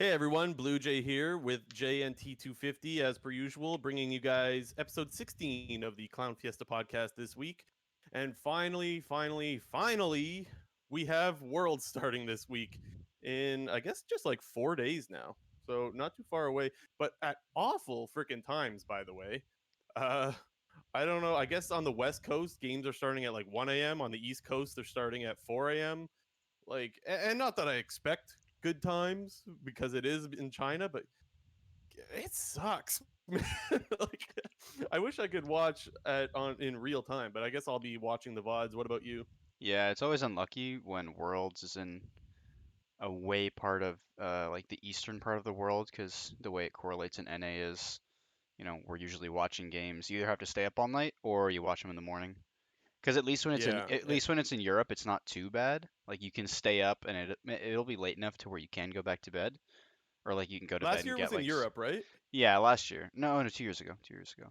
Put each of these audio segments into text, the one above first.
Hey everyone, Blue Jay here with JNT250 as per usual, bringing you guys episode 16 of the Clown Fiesta podcast this week. And finally, we have Worlds starting this week in, I guess, just like 4 days now. So not too far away, but at awful freaking times, by the way. Uh, I don't know. I guess on the West Coast, games are starting at like 1 a.m. On the East Coast, they're starting at 4 a.m. Like, and not that I expect good times because it is in China, but it sucks. Like, I wish I could watch at on in real time, but I guess I'll be watching the VODs. What about you? Yeah, it's always unlucky when Worlds is in a way part of like the eastern part of the world because the way it correlates in NA is, we're usually watching games. You either have to stay up all night or you watch them in the morning. Because at least when it's in Yeah, at least when it's in Europe, it's not too bad. Like you can stay up and it'll be late enough to where you can go back to bed, or like you can go to bed last and year get was in like Europe, right? yeah, last year. No, 2 years ago. 2 years ago.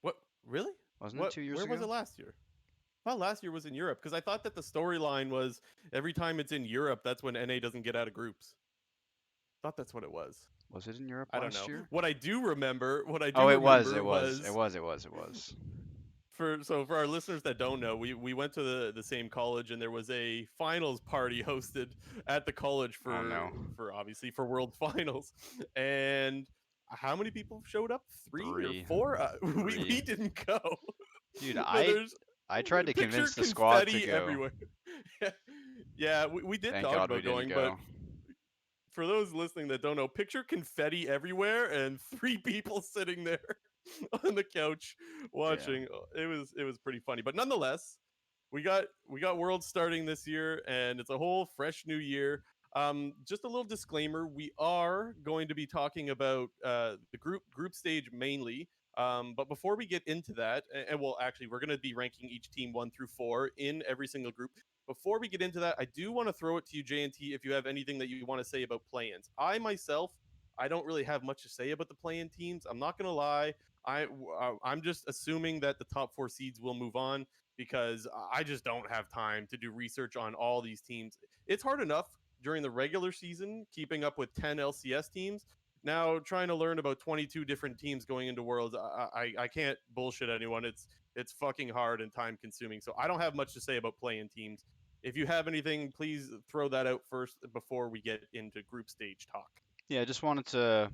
What really? Wasn't it What? 2 years Where was it ago? last year? I thought last year was in Europe because I thought that the storyline was every time it's in Europe, that's when NA doesn't get out of groups. Thought that's what it was. Was it in Europe I don't last know. year? What I Oh, do it was. It remember was. It was was. It was. It was. for our listeners that don't know, we went to the same college and there was a finals party hosted at the college Oh no. for obviously for World Finals, and how many people showed up? Three or Three. four? We Three. didn't go, Dude, but I there's I tried to picture convince the squad to confetti go. everywhere. Yeah, we did Thank talk God we about didn't going, but go. for those listening that don't know, picture confetti everywhere and three people sitting there on the couch Yeah. watching. It was pretty funny, but nonetheless, we got Worlds starting this year, and it's a whole fresh new year. Just a little disclaimer: we are going to be talking about the group stage mainly. But before we get into that, and well, actually, we're going to be ranking each team 1 through 4 in every single group. Before we get into that, I do want to throw it to you, JNT, if you have anything that you want to say about play-ins. I myself, I don't really have much to say about the play-in teams. I'm not going to lie. I'm just assuming that the top 4 seeds will move on because I just don't have time to do research on all these teams. It's hard enough during the regular season keeping up with 10 LCS teams. Now trying to learn about 22 different teams going into Worlds, I can't bullshit anyone. It's fucking hard and time consuming. So I don't have much to say about playing teams. If you have anything, please throw that out first before we get into group stage talk. Yeah, I just wanted to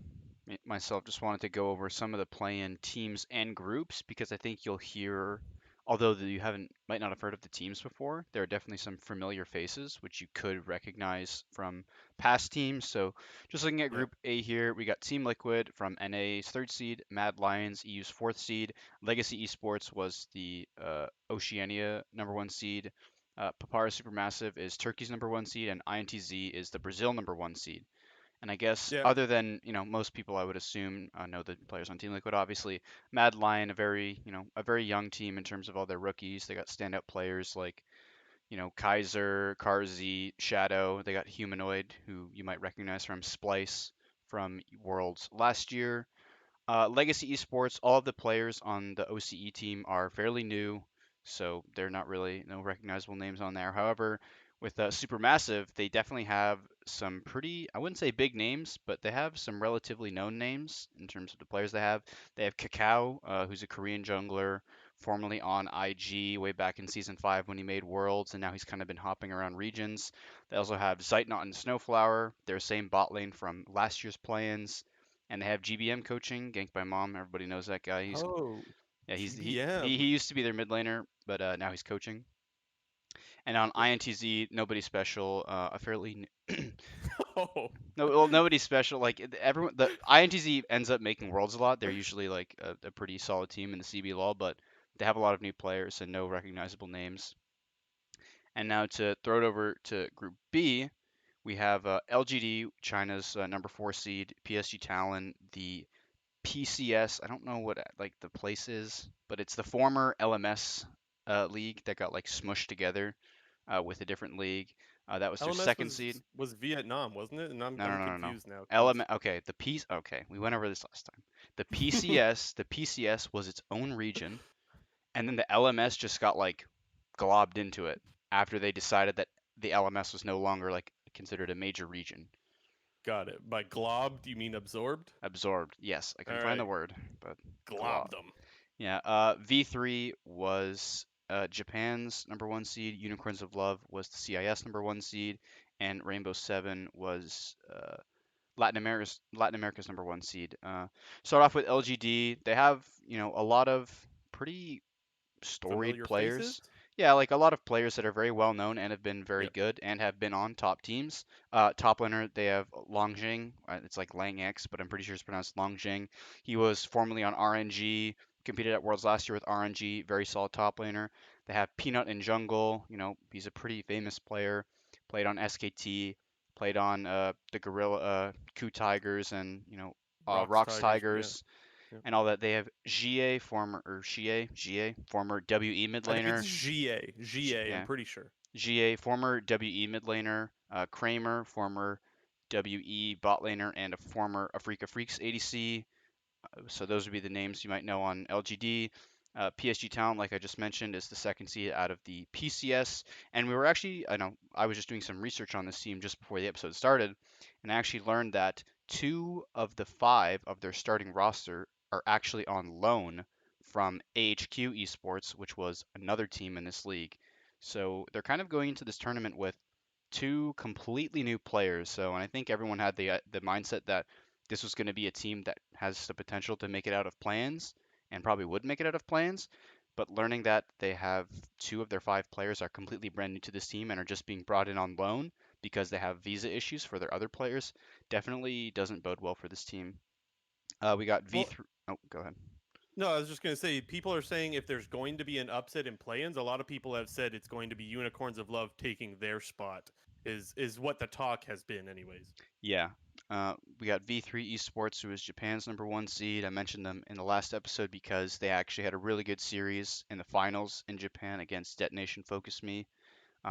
myself just wanted to go over some of the play-in teams and groups because I think you'll hear, although you haven't might not have heard of the teams before, there are definitely some familiar faces which you could recognize from past teams. So just looking at Yeah. Group A here, we got Team Liquid from NA's third seed, Mad Lions EU's fourth seed, Legacy Esports was the Oceania number 1 seed. Papara Supermassive is Turkey's number 1 seed, and INTZ is the Brazil number 1 seed. And I guess Yeah. other than, most people I would assume know the players on Team Liquid, obviously, Mad Lion, a very young team in terms of all their rookies. They got standout players like, Kaiser, Karzi, Shadow. They got Humanoid, who you might recognize from Splice from Worlds last year. Legacy Esports, all of the players on the OCE team are fairly new, so they're not really no recognizable names on there. However, with Supermassive, they definitely have some pretty, I wouldn't say big names, but they have some relatively known names in terms of the players they have. They have Kakao, who's a Korean jungler, formerly on IG way back in Season 5 when he made Worlds, and now he's kind of been hopping around regions. They also have Zeitnot and Snowflower, their same bot lane from last year's play-ins, and they have GBM coaching, ganked by Mom. Everybody knows that guy. He's Oh, yeah, he's he GBM. used to be their mid laner, but now he's coaching. And on INTZ, nobody special. A fairly Oh, no, well, nobody special. Like everyone, the INTZ ends up making worlds a lot. They're usually like a pretty solid team in the CB LoL, but they have a lot of new players and no recognizable names. And now to throw it over to Group B, we have LGD, China's number 4 seed, PSG Talon, the PCS. I don't know what like the place is, but it's the former LMS league that got like smushed together with a different league. That was their LMS second was seed. was Vietnam, wasn't it? And I'm No, no, I'm no, no, no. confused now because Element. Okay, the piece. Okay, we went over this last time. The PCS. The PCS was its own region, and then the LMS just got like globbed into it after they decided that the LMS was no longer like considered a major region. Got it. By glob, do you mean absorbed? Absorbed. Yes, I All couldn't find the right. word, but Glob glob. them. Yeah. V3 was Japan's number one seed. Unicorns of Love was the CIS number one seed, and Rainbow Seven was Latin America's number one seed. Start off with LGD. They have a lot of pretty storied Familiar faces? players. Yeah, like a lot of players that are very well known and have been very Yep. good and have been on top teams. Top laner, they have Longjing. It's like Lang X, but I'm pretty sure it's pronounced Longjing. He was formerly on RNG, competed at Worlds last year with RNG, very solid top laner. They have Peanut in jungle. He's a pretty famous player. Played on SKT, played on the Gorilla Coup Tigers and Rocks, Rocks Tigers. Yeah. Tigers Yep. and all that. They have GA, former or GA, former WE mid I think it's laner. GA. GA, I'm Yeah, pretty sure. GA, former WE mid laner. Kramer, former WE bot laner, and a former Afrika Freaks ADC. So those would be the names you might know on LGD. PSG Talent, like I just mentioned, is the second seed out of the PCS. And we were actually, I know, I was just doing some research on this team just before the episode started, and I actually learned that two of the five of their starting roster are actually on loan from AHQ Esports, which was another team in this league. So they're kind of going into this tournament with two completely new players. So, and I think everyone had the mindset that this was going to be a team that has the potential to make it out of plans and probably would make it out of plans. But learning that they have two of their five players are completely brand new to this team and are just being brought in on loan because they have visa issues for their other players definitely doesn't bode well for this team. We got Well, V3. Oh, go ahead. no, I was just going to say, people are saying if there's going to be an upset in play-ins, a lot of people have said it's going to be Unicorns of Love taking their spot. Is what the talk has been, anyways. Yeah. We got V3 Esports, who is Japan's number one seed. I mentioned them in the last episode because they actually had a really good series in the finals in Japan against Detonation Focus Me,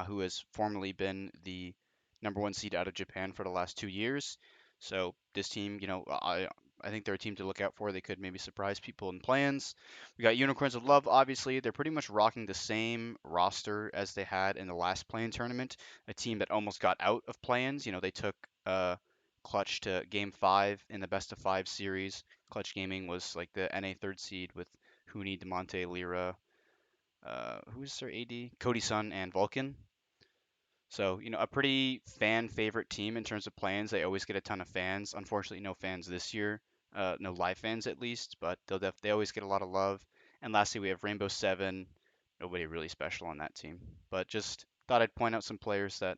who has formerly been the number one seed out of Japan for the last 2 years. So this team, I think they're a team to look out for. They could maybe surprise people in plans. We got Unicorns of Love, obviously. They're pretty much rocking the same roster as they had in the last play-in tournament. A team that almost got out of plans. They took Clutch to Game 5 in the best of 5 series. Clutch Gaming was like the NA third seed with Huni, Demonte, Lyra, who's their AD? Cody Sun and Vulcan. So, a pretty fan favorite team in terms of plans. They always get a ton of fans. Unfortunately, no fans this year. No live fans at least, but they always get a lot of love. And lastly, we have Rainbow Seven. Nobody really special on that team, but just thought I'd point out some players that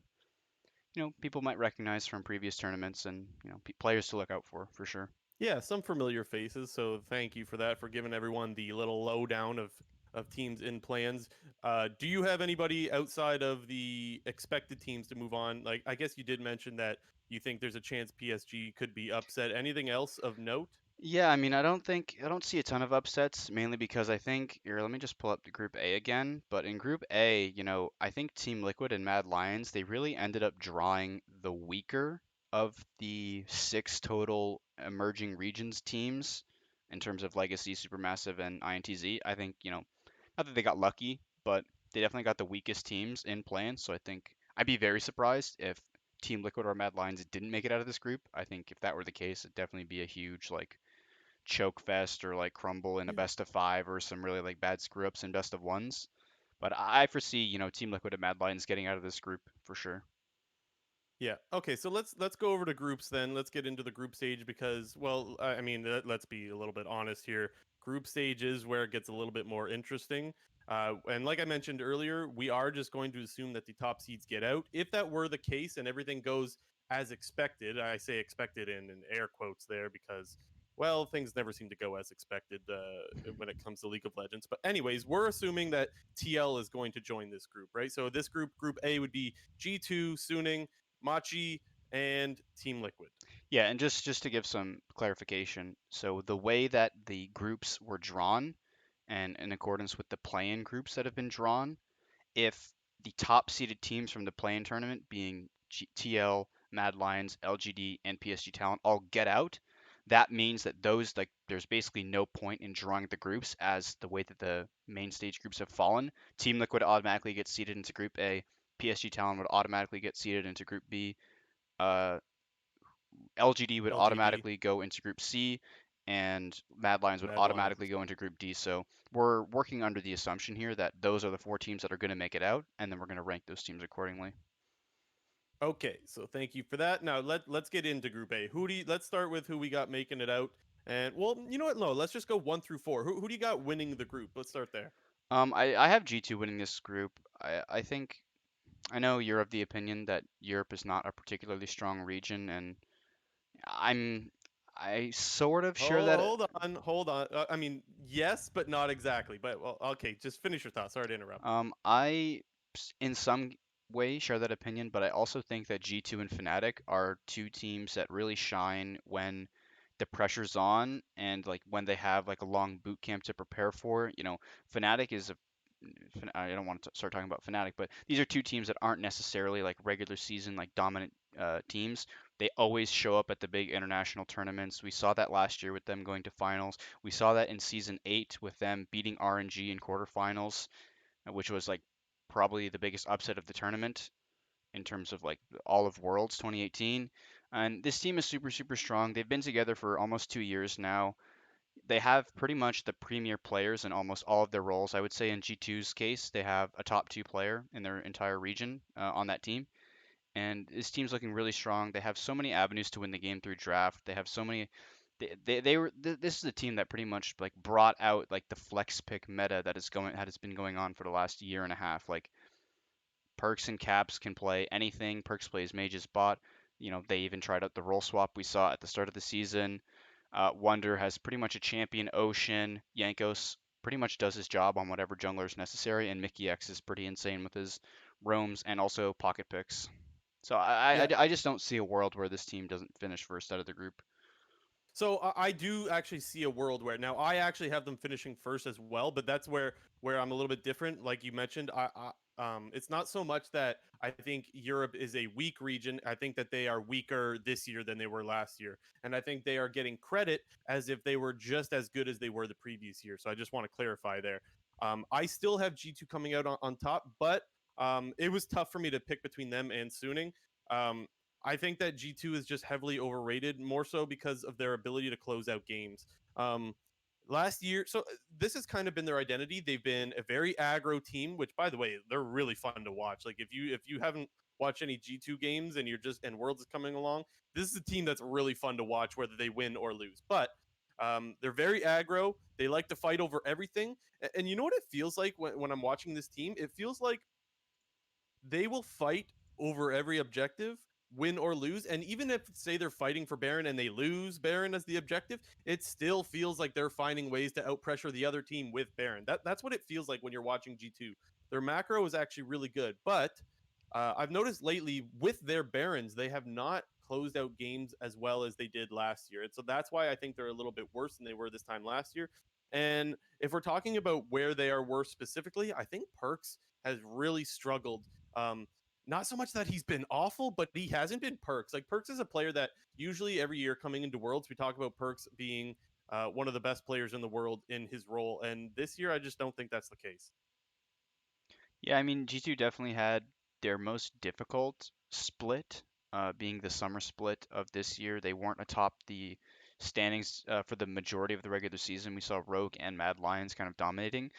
people might recognize from previous tournaments and players to look out for sure. Yeah, some familiar faces. So thank you for that, for giving everyone the little lowdown of teams in plans. Do you have anybody outside of the expected teams to move on? Like, I guess you did mention that you think there's a chance PSG could be upset. Anything else of note? Yeah, I mean, I don't see a ton of upsets, mainly because I think here, let me just pull up the Group A again. But in Group A, I think Team Liquid and Mad Lions, they really ended up drawing the weaker of the six total emerging regions teams in terms of Legacy, Supermassive, and INTZ. I think, not that they got lucky, but they definitely got the weakest teams in plan. So I think I'd be very surprised if Team Liquid or Mad Lions didn't make it out of this group. I think if that were the case, it'd definitely be a huge like choke fest or like crumble in a Yeah. best of five or some really like bad screw ups in best of ones. But I foresee, Team Liquid and Mad Lions getting out of this group for sure. Yeah. Okay. So let's go over to groups then. Let's get into the group stage because, well, I mean, let's be a little bit honest here. Group stage is where it gets a little bit more interesting. And like I mentioned earlier, we are just going to assume that the top seeds get out. If that were the case and everything goes as expected, I say expected in air quotes there because, well, things never seem to go as expected when it comes to League of Legends. But anyways, we're assuming that TL is going to join this group, right? So this group, Group A, would be G2, Suning, Machi, and Team Liquid. Yeah, and just to give some clarification, so the way that the groups were drawn, and in accordance with the play-in groups that have been drawn, if the top seeded teams from the play-in tournament, being TL, Mad Lions, LGD, and PSG Talent, all get out, that means that those like there's basically no point in drawing the groups as the way that the main stage groups have fallen. Team Liquid automatically gets seeded into Group A. PSG Talent would automatically get seeded into Group B. Uh, LGD would LGD, automatically go into Group C, and Mad Lions would Mad automatically Lions. go into Group D. So we're working under the assumption here that those are the four teams that are going to make it out, and then we're going to rank those teams accordingly. Okay, so thank you for that. Now let's get into Group A. Let's start with who we got making it out. And well, you know what? No, let's just go 1 through 4. Who do you got winning the group? Let's start there. I have G2 winning this group. I think I know you're of the opinion that Europe is not a particularly strong region, and I'm I sort of share that. Hold on. I mean, yes, but not exactly. But well, okay, just finish your thoughts. Sorry to interrupt. In some way share that opinion, but I also think that G2 and Fnatic are two teams that really shine when the pressure's on and like when they have like a long boot camp to prepare for. Fnatic is a I don't want to start talking about Fnatic, but these are two teams that aren't necessarily like regular season like dominant teams. They always show up at the big international tournaments. We saw that last year with them going to finals. We saw that in season 8 with them beating RNG in quarterfinals, which was like probably the biggest upset of the tournament in terms of like all of Worlds 2018. And this team is super, super strong. They've been together for almost 2 years now. They have pretty much the premier players in almost all of their roles. I would say in G2's case, they have a top two player in their entire region on that team. And this team's looking really strong. They have so many avenues to win the game through draft. They have so many. They were. This is a team that pretty much like brought out like the flex pick meta that has been going on for the last year and a half. Like Perks and Caps can play anything. Perks plays Mage's bot. They even tried out the role swap we saw at the start of the season. Wonder has pretty much a champion Ocean. Yankos pretty much does his job on whatever jungler is necessary, and Mickey X is pretty insane with his roams and also pocket picks. So Yeah. I just don't see a world where this team doesn't finish first out of the group. So I do actually see a world where now I actually have them finishing first as well, but that's where I'm a little bit different. Like you mentioned, it's not so much that I think Europe is a weak region. I think that they are weaker this year than they were last year, and I think they are getting credit as if they were just as good as they were the previous year. So I just want to clarify there. I still have G2 coming out on top, but it was tough for me to pick between them and Suning. Um, I think that G2 is just heavily overrated, more so because of their ability to close out games. Um, Last year, so this has kind of been their identity. They've been a very aggro team, which by the way, they're really fun to watch. Like if you haven't watched any G2 games and you're just and Worlds is coming along, this is a team that's really fun to watch, whether they win or lose. But they're very aggro. They like to fight over everything. And you know what it feels like when I'm watching this team? It feels like they will fight over every objective, win or lose. And even if, say, they're fighting for Baron and they lose Baron as the objective, it still feels like they're finding ways to outpressure the other team with Baron. That's what it feels like when you're watching G2. Their macro is actually really good, but I've noticed lately with their Barons, they have not closed out games as well as they did last year. And so that's why I think they're a little bit worse than they were this time last year. And if we're talking about where they are worse specifically, I think Perks has really struggled. Not so much that he's been awful, but he hasn't been Perks. Like Perks is a player that usually every year coming into Worlds, we talk about Perks being one of the best players in the world in his role. And this year, I just don't think that's the case. Yeah, I mean, G2 definitely had their most difficult split, being the summer split of this year. They weren't atop the standings for the majority of the regular season. We saw Rogue and Mad Lions kind of dominating.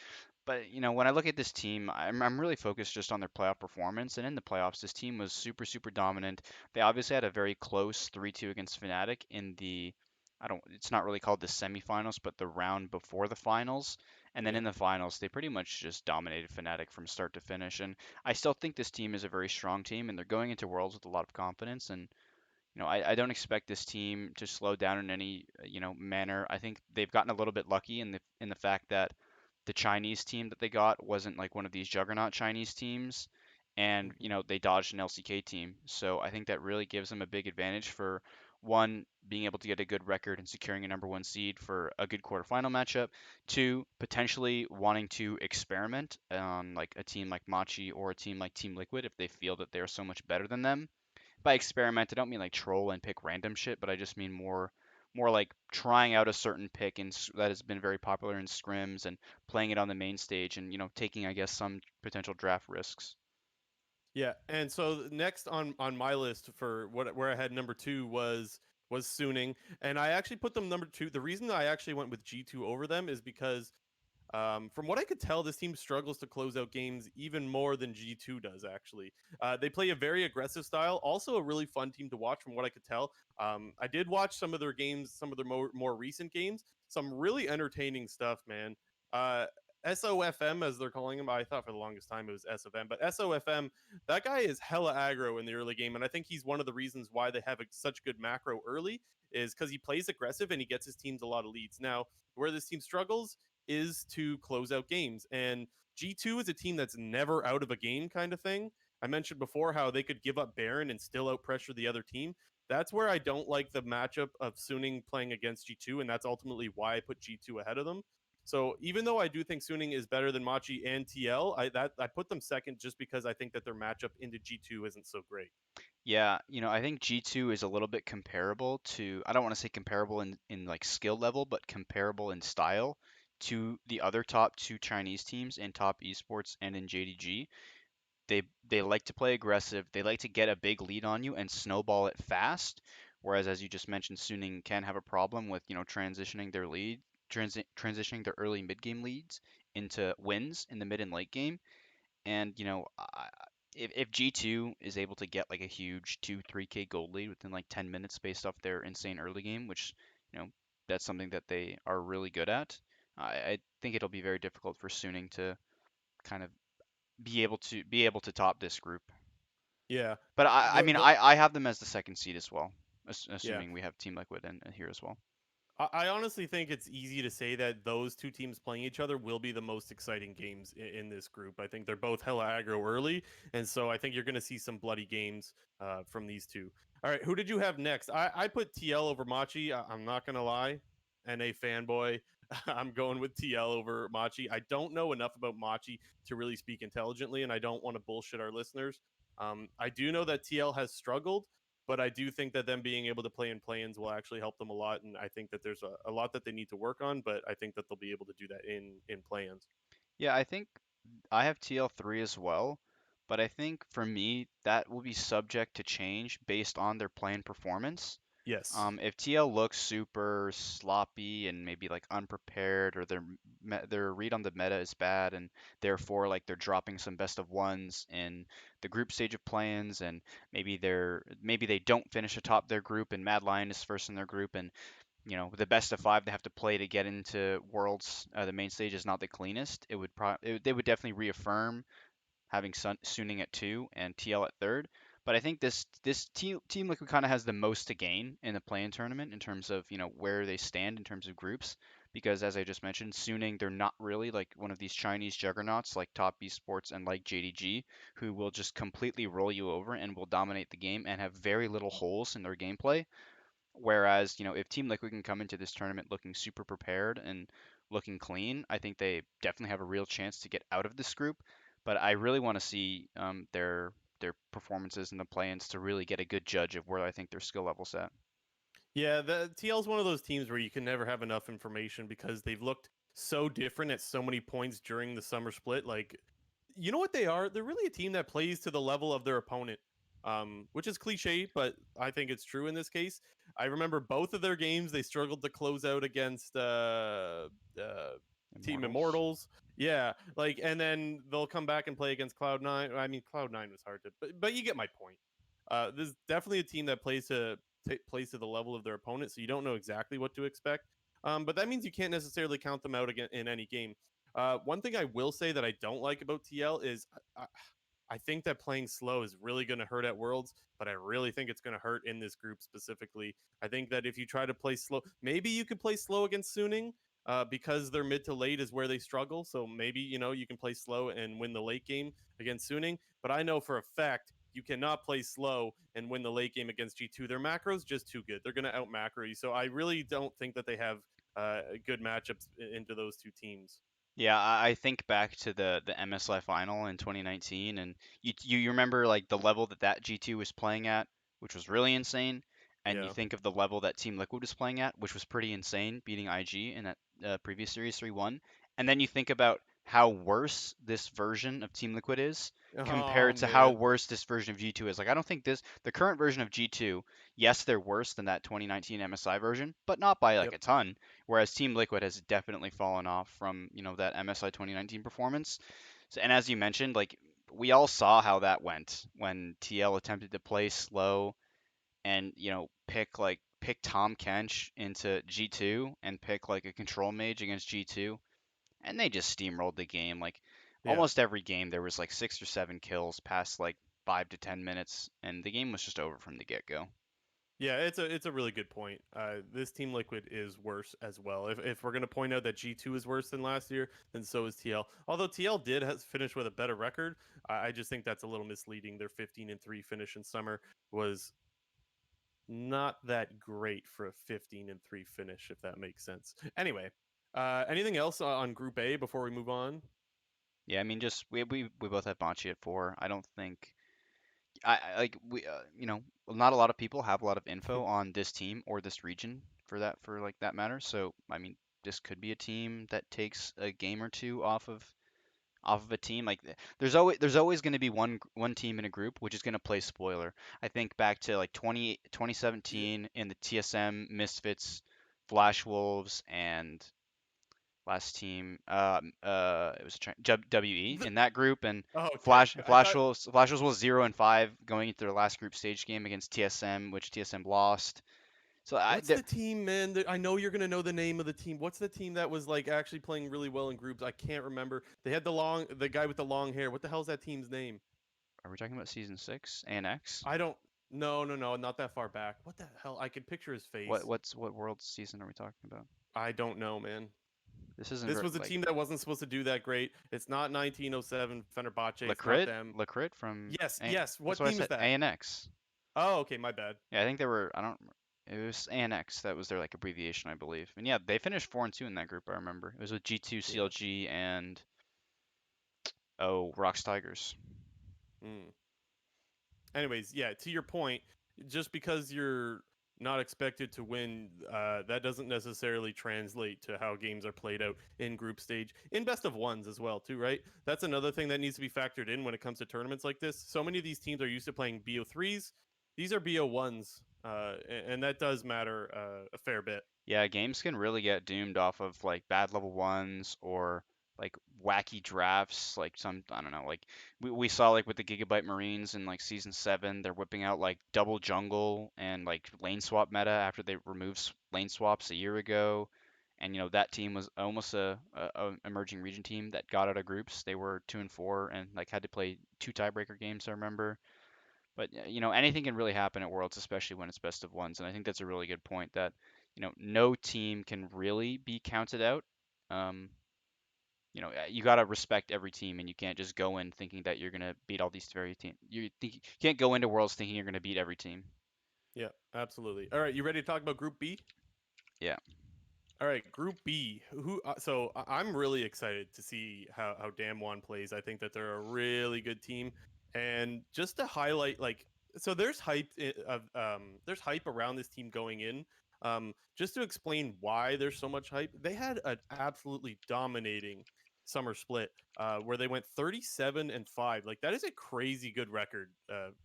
But when I look at this team, I'm really focused just on their playoff performance. And in the playoffs, this team was super, super dominant. They obviously had a very close 3-2 against Fnatic in the, I don't, it's not really called the semifinals, but the round before the finals. And then Yeah. in the finals, they pretty much just dominated Fnatic from start to finish. And I still think this team is a very strong team, and they're going into Worlds with a lot of confidence. And I don't expect this team to slow down in any, manner. I think they've gotten a little bit lucky in the fact that the Chinese team that they got wasn't like one of these juggernaut Chinese teams, and Mm-hmm. they dodged an LCK team. So I think that really gives them a big advantage for one, being able to get a good record and securing a number one seed for a good quarterfinal matchup. Two, potentially wanting to experiment on like a team like Machi or a team like Team Liquid if they feel that they're so much better than them. By experiment, I don't mean like troll and pick random shit, but I just mean more like trying out a certain pick that has been very popular in scrims and playing it on the main stage and taking, I guess, some potential draft risks. Yeah, and so next on my list for where I had number two was was Suning, and I actually put them number two. The reason I actually went with G2 over them is because from what I could tell, this team struggles to close out games even more than G2 does, actually. They play a very aggressive style, also a really fun team to watch, from what I could tell. I did watch some of their games, some of their more recent games, some really entertaining stuff, man. Uh, SOFM, as they're calling him, I thought for the longest time it was SFM, but SOFM, that guy is hella aggro in the early game, and I think he's one of the reasons why they have such good macro early, is because he plays aggressive and he gets his teams a lot of leads. Now, where this team struggles is to close out games. And G2 is a team that's never out of a game kind of thing. I mentioned before how they could give up Baron and still out pressure the other team. That's where I don't like the matchup of Suning playing against G2, and that's ultimately why I put G2 ahead of them. So even though I do think Suning is better than Machi and TL, I put them second just because I think that their matchup into G2 isn't so great. Yeah, I think G2 is a little bit comparable to, I don't want to say comparable in like skill level, but comparable in style to the other top two Chinese teams in top esports and in JDG. They like to play aggressive. They like to get a big lead on you and snowball it fast. Whereas, as you just mentioned, Suning can have a problem with, transitioning their transitioning their early mid game leads into wins in the mid and late game. And, if G2 is able to get like a huge 2, 3K gold lead within like 10 minutes based off their insane early game, which, you know, that's something that they are really good at, I think it'll be very difficult for Suning to kind of be able to top this group. Yeah. But I The mean, the I have them as the second seed as well, yeah. assuming we have Team Liquid in here as well. I honestly think it's easy to say that those two teams playing each other will be the most exciting games in this group. I think they're both hella aggro early, and so I think you're going to see some bloody games from these two. All right, who did you have next? I put TL over Machi. I'm not going to lie. NA fanboy. I'm going with TL over Machi. I don't know enough about Machi to really speak intelligently, and I don't want to bullshit our listeners. I do know that TL has struggled, but I do think that them being able to play in play-ins will actually help them a lot, and I think that there's a lot that they need to work on, but I think that they'll be able to do that in play-ins. Yeah, I think I have TL3 as well, but I think for me that will be subject to change based on their playing performance. Yes. If TL looks super sloppy and maybe like unprepared, or their read on the meta is bad, and therefore like they're dropping some best of ones in the group stage of play-ins, and maybe they don't finish atop their group, and Mad Lion is first in their group, and the best of five they have to play to get into Worlds, the main stage is not the cleanest. They would definitely reaffirm having Suning at two and TL at third. But I think this team Liquid kind of has the most to gain in the play-in tournament in terms of where they stand in terms of groups. Because as I just mentioned, Suning, they're not really like one of these Chinese juggernauts like Top Esports and like JDG, who will just completely roll you over and will dominate the game and have very little holes in their gameplay. Whereas, if Team Liquid can come into this tournament looking super prepared and looking clean, I think they definitely have a real chance to get out of this group. But I really want to see their performances in the play-ins to really get a good judge of where I think their skill level's at. Yeah, the TL is one of those teams where you can never have enough information because they've looked so different at so many points during the summer split. Like, you know what they are? They're really a team that plays to the level of their opponent, which is cliche, but I think it's true in this case. I remember both of their games; they struggled to close out against Team Immortals. Immortals. Yeah, like, and then they'll come back and play against Cloud9. I mean, Cloud9 was hard to, but you get my point. This is definitely a team that plays to the level of their opponent, so you don't know exactly what to expect. But that means you can't necessarily count them out again in any game. One thing I will say that I don't like about TL is I think that playing slow is really going to hurt at Worlds, but I really think it's going to hurt in this group specifically. I think that if you try to play slow, maybe you could play slow against Suning because their mid to late is where they struggle. So maybe, you can play slow and win the late game against Suning. But I know for a fact you cannot play slow and win the late game against G2. Their macro's just too good. They're going to out macro you. So I really don't think that they have good matchups into those two teams. Yeah, I think back to the MSI final in 2019, and you remember like the level that G2 was playing at, which was really insane, and you Yeah. think of the level that Team Liquid was playing at, which was pretty insane, beating IG in that previous series 3-1, and then you think about how worse this version of Team Liquid is Oh compared to how man. worse this version of G2 is. Like I don't think the current version of G2, yes, they're worse than that 2019 MSI version, but not by like Yep. a ton. Whereas Team Liquid has definitely fallen off from, that MSI 2019 performance. So, and as you mentioned, like we all saw how that went when TL attempted to play slow and, pick Tom Kench into G2 and pick like a control mage against G2, and they just steamrolled the game. Like Yeah. almost every game, there was like 6 or 7 kills past like 5 to 10 minutes, and the game was just over from the get go. Yeah, it's a really good point. This Team Liquid is worse as well. If we're gonna point out that G2 is worse than last year, then so is TL. Although TL did has finished with a better record, I just think that's a little misleading. Their 15-3 finish in summer was not that great for a 15-3 finish, if that makes sense. Anyway, anything else on Group A before we move on? Yeah, I mean, just we both have Banchi at 4. I don't think like not a lot of people have a lot of info on this team or this region for like that matter. So I mean, this could be a team that takes a game or two off of a team. Like there's always going to be one team in a group which is going to play spoiler. I think back to like twenty Yeah. seventeen in the TSM Misfits, Flash Wolves, and last team it was WE The, in that group, and oh, okay. I thought Flash Wolves was 0-5 going into their last group stage game against TSM, which TSM lost. So what's the team, man? I know you're gonna know the name of the team. What's the team that was like actually playing really well in groups? I can't remember. They had the guy with the long hair. What the hell's that team's name? are we talking about season 6 ANX? I don't. No, no, no, not that far back. What the hell? I can picture his What face. what's what world season are we talking about? I don't know, man. This isn't This was a like team that wasn't supposed to do that great. It's not 1907 Fenerbahce. It's not Lacrit, them. Lacrit from Yes, yes. that's What what I team is said. that? ANX. Oh, okay, my bad. Yeah, I think they were. I don't. It was ANX. That was their like abbreviation, I believe. And yeah, they finished 4-2 in that group. I remember. It was with G2, Yeah. CLG, and Rocks Tigers. Mm. Anyways, yeah, to your point, just because you're not expected to win, that doesn't necessarily translate to how games are played out in group stage, in best of ones as well, too, right? That's another thing that needs to be factored in when it comes to tournaments like this. So many of these teams are used to playing BO3s. These are BO1s, and that does matter a fair bit. Yeah, games can really get doomed off of like bad level ones or like wacky drafts. Like some, I don't know, like we saw like with the Gigabyte Marines in like season 7, they're whipping out like double jungle and like lane swap meta after they removed lane swaps a year ago. And that team was almost a emerging region team that got out of groups. They were 2-4 and like had to play 2 tiebreaker games, I remember. But anything can really happen at Worlds, especially when it's best of ones. And I think that's a really good point that no team can really be counted out. Um, you got to respect every team, and you can't just go in thinking that you're gonna beat all these very teams. You can't go into Worlds thinking you're gonna beat every team. Yeah, absolutely. All right, you ready to talk about Group B? Yeah. All right, Group B. Who? So I'm really excited to see how Damwon plays. I think that they're a really good team, and just to highlight, like, so there's hype around this team going in. Just to explain why there's so much hype, they had an absolutely dominating summer split, where they went 37-5. Like that is a crazy good record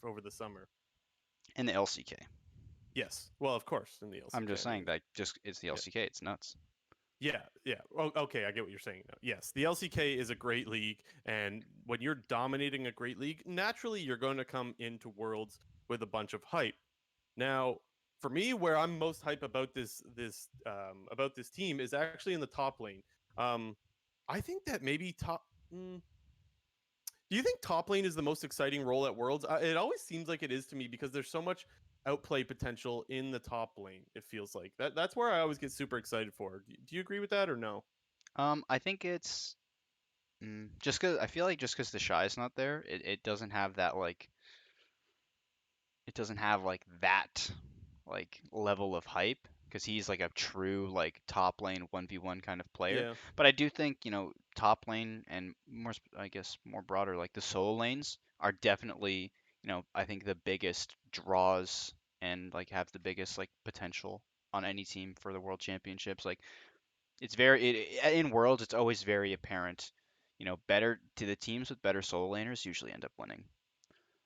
over the summer. In the LCK. Yes, well, of course, in the I'm LCK. just I saying mean, that just it's the yeah. LCK. It's nuts. Yeah, yeah. Oh, okay, I get what you're saying now. Yes, the LCK is a great league, and when you're dominating a great league, naturally you're going to come into Worlds with a bunch of hype. Now, for me, where I'm most hype about this team is actually in the top lane. Um, I think that maybe top. Do you think top lane is the most exciting role at Worlds? It always seems like it is to me because there's so much outplay potential in the top lane. It feels like that's where I always get super excited for. Do you agree with that or no? I think it's just because I feel like just because the shy is not there, it doesn't have that like it doesn't have like that like level of hype because he's like a true like top lane 1v1 kind of player. Yeah, But I do think, top lane and I guess more broader like the solo lanes are definitely, I think the biggest draws and like have the biggest like potential on any team for the world championships. Like it's very in worlds it's always very apparent, better to the teams with better solo laners usually end up winning.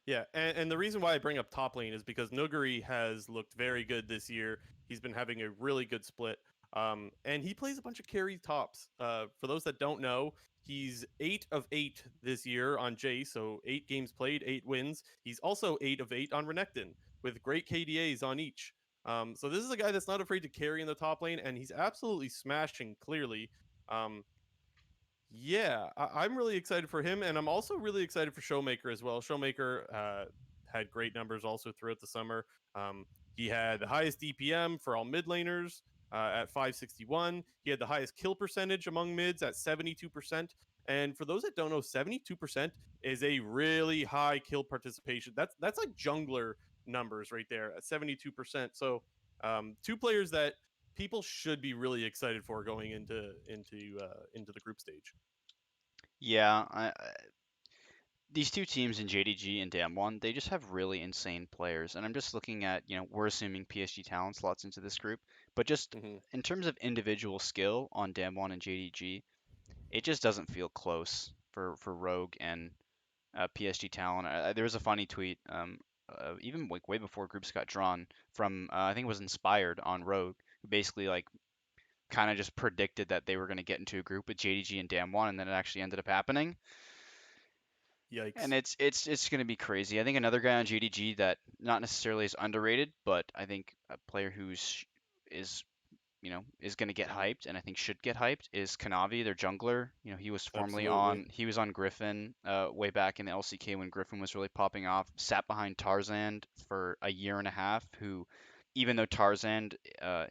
Yeah, and the reason why I bring up top lane is because Nuguri has looked very good this year. He's been having a really good split. And he plays a bunch of carry tops. For those that don't know, he's 8 of 8 this year on Jace, so 8 games played, 8 wins. He's also 8 of 8 on Renekton with great KDAs on each. So this is a guy that's not afraid to carry in the top lane, and he's absolutely smashing clearly. Um, yeah, I'm really excited for him, and I'm also really excited for Showmaker as well. Showmaker had great numbers also throughout the summer. He had the highest DPM for all mid laners at 561. He had the highest kill percentage among mids at 72%. And for those that don't know, 72% is a really high kill participation. That's like jungler numbers right there at 72%. So two players that people should be really excited for going into the group stage. Yeah, these two teams in JDG and Damwon, they just have really insane players. And I'm just looking at, we're assuming PSG talent slots into this group, but just Hmm. in terms of individual skill on Damwon and JDG, it just doesn't feel close for Rogue and PSG talent. There was a funny tweet, even like way before groups got drawn, from I think it was Inspired on Rogue, who basically like kind of just predicted that they were going to get into a group with JDG and Damwon, and then it actually ended up happening. And Yikes. it's going to be crazy. I think another guy on GDG that not necessarily is underrated, but I think a player is is going to get hyped, and I think should get hyped is Kanavi, their jungler. Absolutely. He was on Griffin way back in the LCK when Griffin was really popping off. Sat behind Tarzan for a year and a half. Who, even though Tarzan, the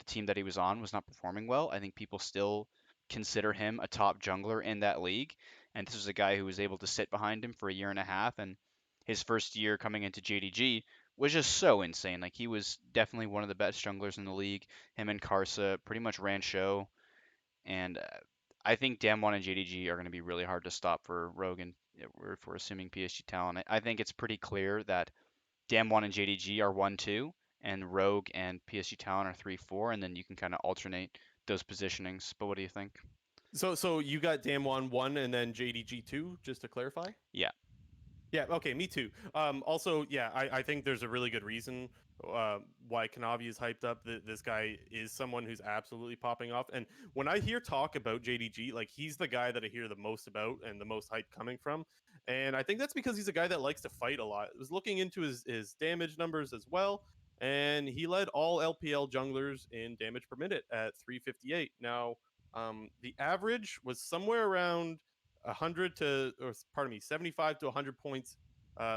team that he was on was not performing well, I think people still consider him a top jungler in that league. And this was a guy who was able to sit behind him for a year and a half, and his first year coming into JDG was just so insane. Like he was definitely one of the best junglers in the league. Him and Karsa pretty much ran show, and I think Damwon and JDG are going to be really hard to stop for Rogue and if we're assuming PSG talent. I think it's pretty clear that Damwon and JDG are 1-2, and Rogue and PSG talent are 3-4, and then you can kind of alternate those positionings. But what do you think? So you got Damwon 1 and then JDG 2, just to clarify? Yeah, Yeah, okay, me too. Also, yeah, I think there's a really good reason why Kanavi is hyped up. This guy is someone who's absolutely popping off. And when I hear talk about JDG, like he's the guy that I hear the most about and the most hype coming from. And I think that's because he's a guy that likes to fight a lot. I was looking into his damage numbers as well, and he led all LPL junglers in damage per minute at 358. Now, the average was somewhere around 100 to, or pardon me, 75 to 100 points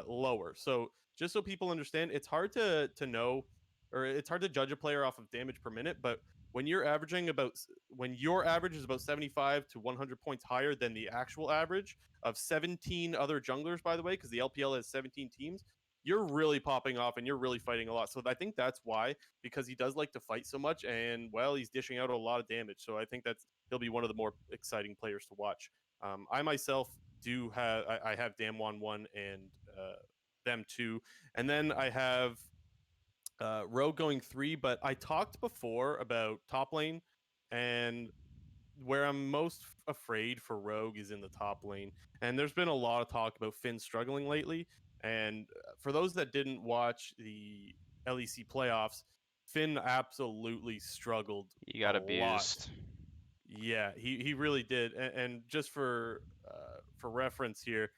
lower. So just so people understand, it's hard to know, or it's hard to judge a player off of damage per minute. But when you're averaging about, when your average is about 75 to 100 points higher than the actual average of 17 other junglers, by the way, because the LPL has 17 teams, you're really popping off and you're really fighting a lot. So I think that's why, because he does like to fight so much, and well, he's dishing out a lot of damage. So I think that's he'll be one of the more exciting players to watch. I myself do have I have Damwon 1 and them 2, and then I have Rogue going 3. But I talked before about top lane, and where I'm most afraid for Rogue is in the top lane. And there's been a lot of talk about Finn struggling lately. And for those that didn't watch the LEC playoffs, Finn absolutely struggled he a got lot. abused. Yeah, he really did. And just for reference here,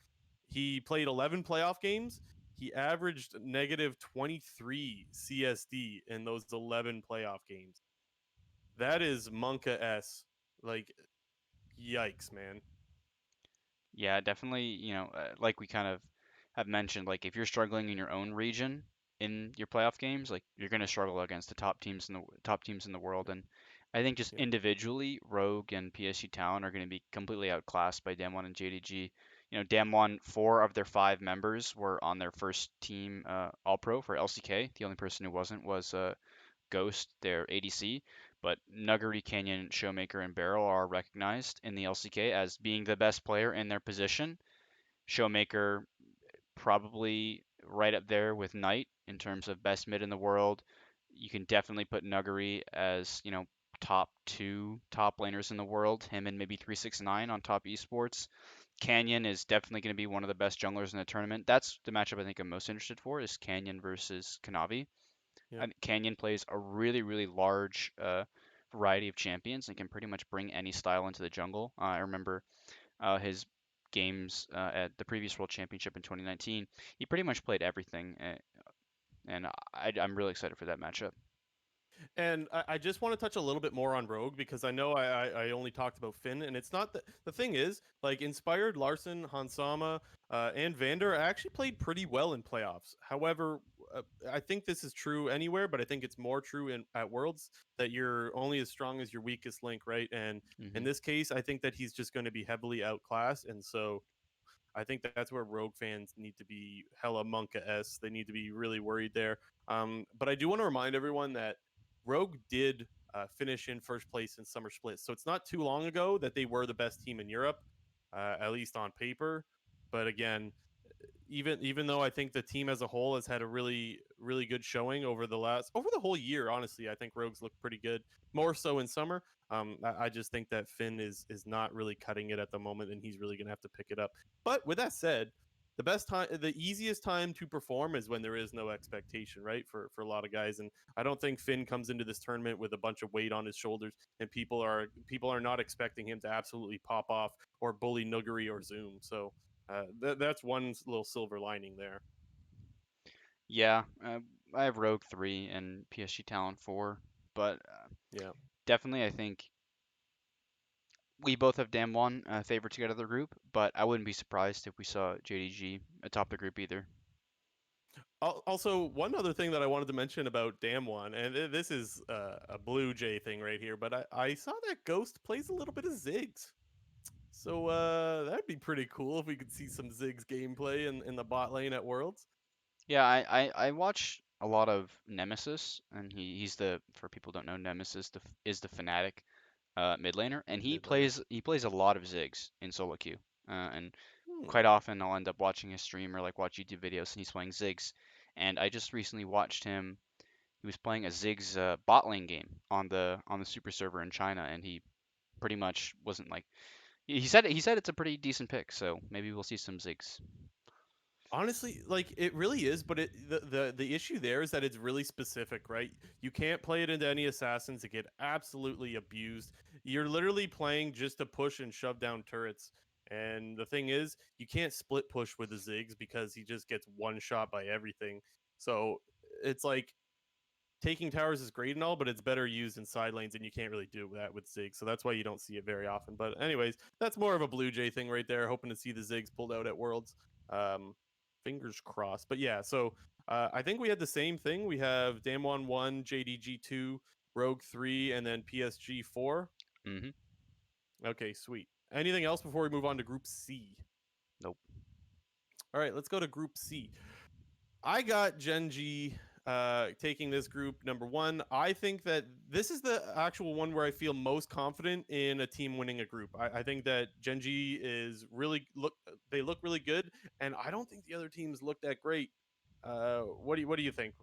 he played 11 playoff games. He averaged negative 23 CSD in those 11 playoff games. That is Monka S. Like, yikes, man. Yeah, definitely, like we kind of have mentioned, like if you're struggling in your own region in your playoff games, like you're going to struggle against the top teams in the world. And I think just Yeah. individually, Rogue and PSG Talent are going to be completely outclassed by Damwon and JDG. Damwon, four of their five members were on their first team All Pro for LCK. The only person who wasn't was Ghost, their ADC, but Nuggery, Canyon, Showmaker, and Barrel are recognized in the LCK as being the best player in their position. Showmaker probably right up there with Knight in terms of best mid in the world. You can definitely put Nuggery as, top two top laners in the world, him and maybe 369 on top esports. Canyon is definitely going to be one of the best junglers in the tournament. That's the matchup I think I'm most interested for is Canyon versus Kanavi. Yep. And Canyon plays a really, really large variety of champions and can pretty much bring any style into the jungle. I remember his games at the previous World Championship in 2019. He pretty much played everything, and I'm really excited for that matchup. And I just want to touch a little bit more on Rogue because I know I only talked about Finn, and it's not the thing is like Inspired, Larson, Hansama, and Vander actually played pretty well in playoffs. However, I think this is true anywhere, but I think it's more true in at Worlds that you're only as strong as your weakest link, right? And in Hmm. this case, I think that he's just going to be heavily outclassed, and so I think that's where Rogue fans need to be hella Monka s. They need to be really worried there. But I do want to remind everyone that Rogue did finish in first place in Summer Split, so it's not too long ago that they were the best team in Europe, at least on paper. But again, even though I think the team as a whole has had a really good showing over the whole year, honestly, I think Rogues look pretty good. More so in summer. I just think that Finn is not really cutting it at the moment, and he's really gonna have to pick it up. But with that said, the easiest time to perform is when there is no expectation, right? For a lot of guys, and I don't think Finn comes into this tournament with a bunch of weight on his shoulders, and people are not expecting him to absolutely pop off or bully Nuggery or Zoom. So that's one little silver lining there. Yeah, I have Rogue 3 and PSG Talon 4, but Yeah. definitely I think we both have Damwon favored to get out of the group, but I wouldn't be surprised if we saw JDG atop the group either. Also, one other thing that I wanted to mention about Damwon, and this is a Blue Jay thing right here, but I saw that Ghost plays a little bit of Ziggs. So that'd be pretty cool if we could see some Ziggs gameplay in the bot lane at Worlds. Yeah, I watch a lot of Nemesis, and he's the for people who don't know Nemesis is the Fnatic mid laner, and he Mid laner. plays a lot of Ziggs in solo queue, and Hmm. quite often I'll end up watching his stream or like watch YouTube videos, and he's playing Ziggs, and I just recently watched him. He was playing a Ziggs bot lane game on the super server in China, and he pretty much wasn't like he said it's a pretty decent pick, so maybe we'll see some Ziggs. Honestly, like it really is, but the issue there is that it's really specific, right? You can't play it into any assassins; it get absolutely abused. You're literally playing just to push and shove down turrets. And the thing is, you can't split push with the Ziggs because he just gets one shot by everything. So it's like taking towers is great and all, but it's better used in side lanes, and you can't really do that with Ziggs. So that's why you don't see it very often. But anyways, that's more of a Blue Jay thing right there. Hoping to see the Ziggs pulled out at Worlds. Um, Fingers crossed. But yeah, so I think we had the same thing. We have Damwon 1, JDG 2, Rogue 3, and then PSG 4. Hmm. Okay, sweet. Anything else before we move on to Group C? Nope. All right, let's go to Group C. I got Genji taking this group number one. I think that this is the actual one where I feel most confident in a team winning a group. I think that Genji is really they look really good, and I don't think the other teams look that great. What do you think?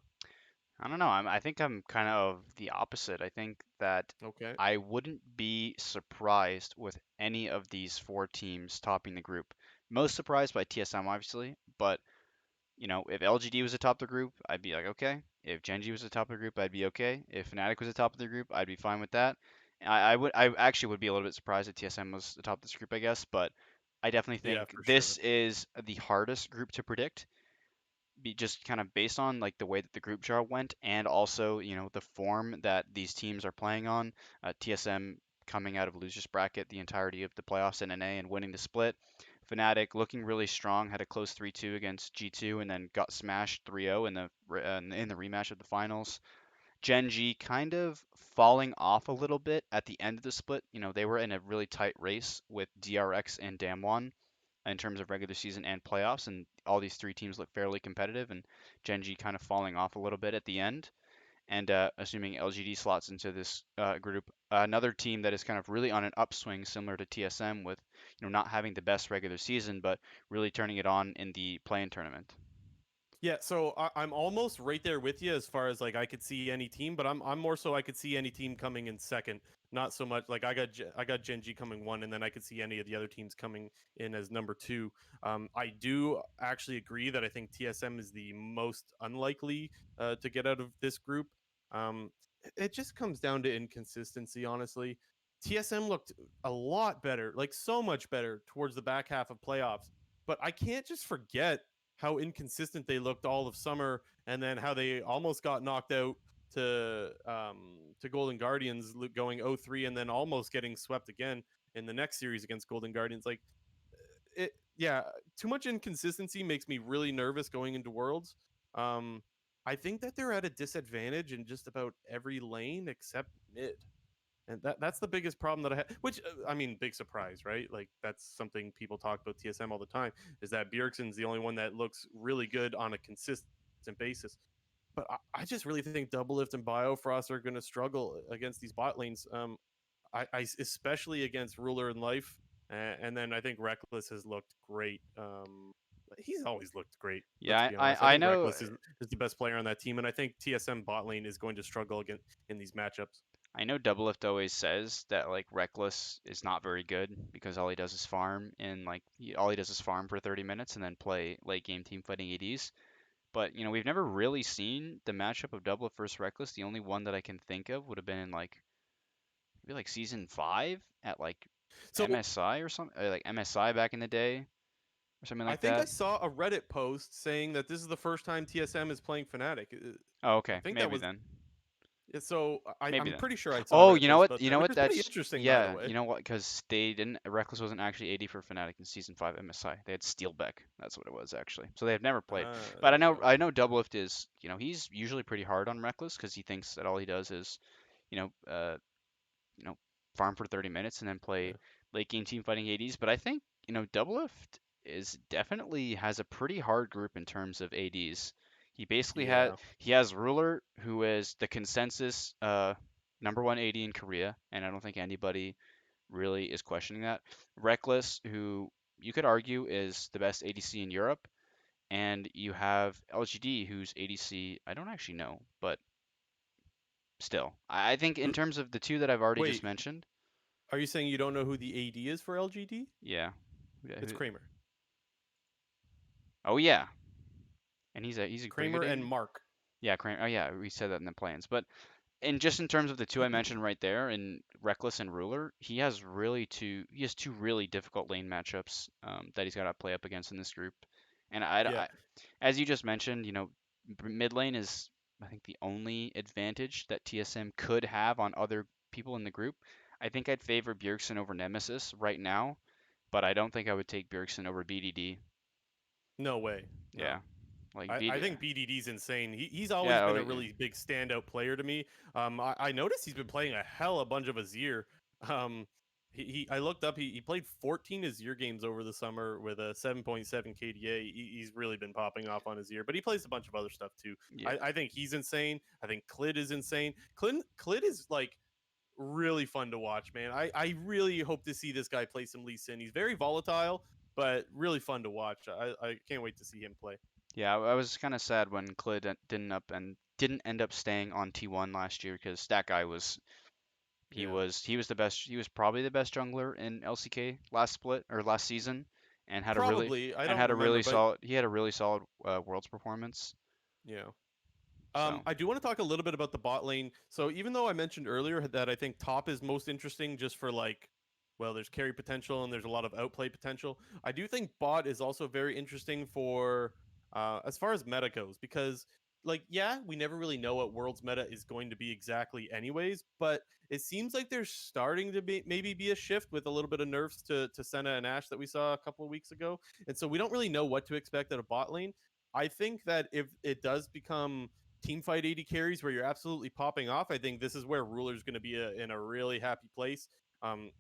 I don't know. I think I'm kind of the opposite. I think that Okay. I wouldn't be surprised with any of these four teams topping the group. Most surprised by TSM, obviously, but if LGD was atop the group, I'd be like, okay. If Genji was atop the group, I'd be okay. If Fnatic was atop of the group, I'd be fine with that. I actually would be a little bit surprised if TSM was atop this group, I guess, but I definitely Yeah, think for this sure. is the hardest group to predict be just kind of based on like the way that the group draw went and also the form that these teams are playing on. TSM coming out of losers bracket the entirety of the playoffs in NA and winning the split. Fnatic looking really strong, had a close 3-2 against G2 and then got smashed 3-0 in the rematch of the finals. Genji kind of falling off a little bit at the end of the split. They were in a really tight race with DRX and Damwon in terms of regular season and playoffs, and all these three teams look fairly competitive, and Genji kind of falling off a little bit at the end. And assuming LGD slots into this group, another team that is kind of really on an upswing, similar to TSM, with not having the best regular season, but really turning it on in the play-in tournament. Yeah, so I'm almost right there with you as far as like I could see any team, but I'm more so I could see any team coming in second. Not so much like I got Genji coming one, and then I could see any of the other teams coming in as number two. I do actually agree that I think TSM is the most unlikely to get out of this group. It just comes down to inconsistency, honestly. TSM looked a lot better, like so much better towards the back half of playoffs, but I can't just forget how inconsistent they looked all of summer, and then how they almost got knocked out to Golden Guardians going 0-3, and then almost getting swept again in the next series against Golden Guardians. Like it, yeah, too much inconsistency makes me really nervous going into Worlds. Um, I think that they're at a disadvantage in just about every lane except mid. And that's the biggest problem that I have. Which I mean, big surprise, right? Like that's something people talk about TSM all the time. Is that Bjergsen's the only one that looks really good on a consistent basis. But I just really think Doublelift and Biofrost are going to struggle against these bot lanes. I especially against Ruler and Life, and then I think Reckless has looked great. He's always looked great. Let's Yeah, be I honest. I I think know Reckless is the best player on that team, and I think TSM bot lane is going to struggle again in these matchups. I know Doublelift always says that like Reckless is not very good because all he does is farm and like all he does is farm for 30 minutes and then play late game team fighting ADs. But you know we've never really seen the matchup of Doublelift versus Reckless. The only one that I can think of would have been in like maybe like season 5 at like So MSI or something, like MSI back in the day or something I like think I that. saw a Reddit post saying that this is the first time TSM is playing Fnatic. Oh, I okay, think that maybe was then. so. Maybe I'm then. pretty sure I saw a Oh, Reddit post about you that, know which what? is pretty That's interesting, by the yeah. way. You know what? Because they didn't. Reckless wasn't actually AD for Fnatic in season 5 MSI. They had Steelbeck. That's what it was actually. So they have never played. But I Okay. know Doublelift is. You know, he's usually pretty hard on Reckless because he thinks that all he does is, you know, you know, farm for 30 minutes and then play Yeah. late game team fighting ADs. But I think Doublelift is definitely has a pretty hard group in terms of ADs. Yeah. He has Ruler, who is the consensus number one AD in Korea, and I don't think anybody really is questioning that. Reckless, who you could argue is the best ADC in Europe, and you have LGD, who's ADC. I don't actually know, but still, I think in Who? terms of the two that I've already just Wait. mentioned, Are you saying you don't know who the AD is for LGD? yeah. It's Kramer. Oh yeah, and he's a pretty good Kramer and AD. Mark. Yeah, oh yeah, we said that in the plans. But just in terms of the two I mentioned right there, in Reckless and Ruler, he has two really difficult lane matchups that he's got to play up against in this group. And Yeah. as you just mentioned, mid lane is I think the only advantage that TSM could have on other people in the group. I think I'd favor Bjergsen over Nemesis right now, but I don't think I would take Bjergsen over BDD. No way. No. Yeah, like I BD. think BDD's insane. He's always Yeah, been a really big standout player to me. I noticed he's been playing a hell a bunch of Azir. Um, I looked up. He played 14 Azir games over the summer with a 7.7 KDA. He's really been popping off on Azir, but he plays a bunch of other stuff too. yeah. I think he's insane. I think Clid is insane. Clid is like really fun to watch, man. I really hope to see this guy play some Lee Sin. He's very volatile, but really fun to watch. I can't wait to see him play. Yeah, I was kind of sad when Clid didn't end up staying on T1 last year because that guy was Yeah. he was the best. He was probably the best jungler in LCK last split or last season, and Probably. I don't had a remember, really but solid he had a really solid Worlds performance. yeah. So I do want to talk a little bit about the bot lane. So even though I mentioned earlier that I think top is most interesting just for like, well, there's carry potential and there's a lot of outplay potential. I do think bot is also very interesting for as far as meta goes because like yeah, we never really know what world's meta is going to be exactly anyways, but it seems like there's starting to be maybe be a shift with a little bit of nerfs to Senna and Ash that we saw a couple of weeks ago. And so we don't really know what to expect at a bot lane. I think that if it does become team fight 80 carries where you're absolutely popping off, I think this is where Ruler's going to be in a really happy place. Um,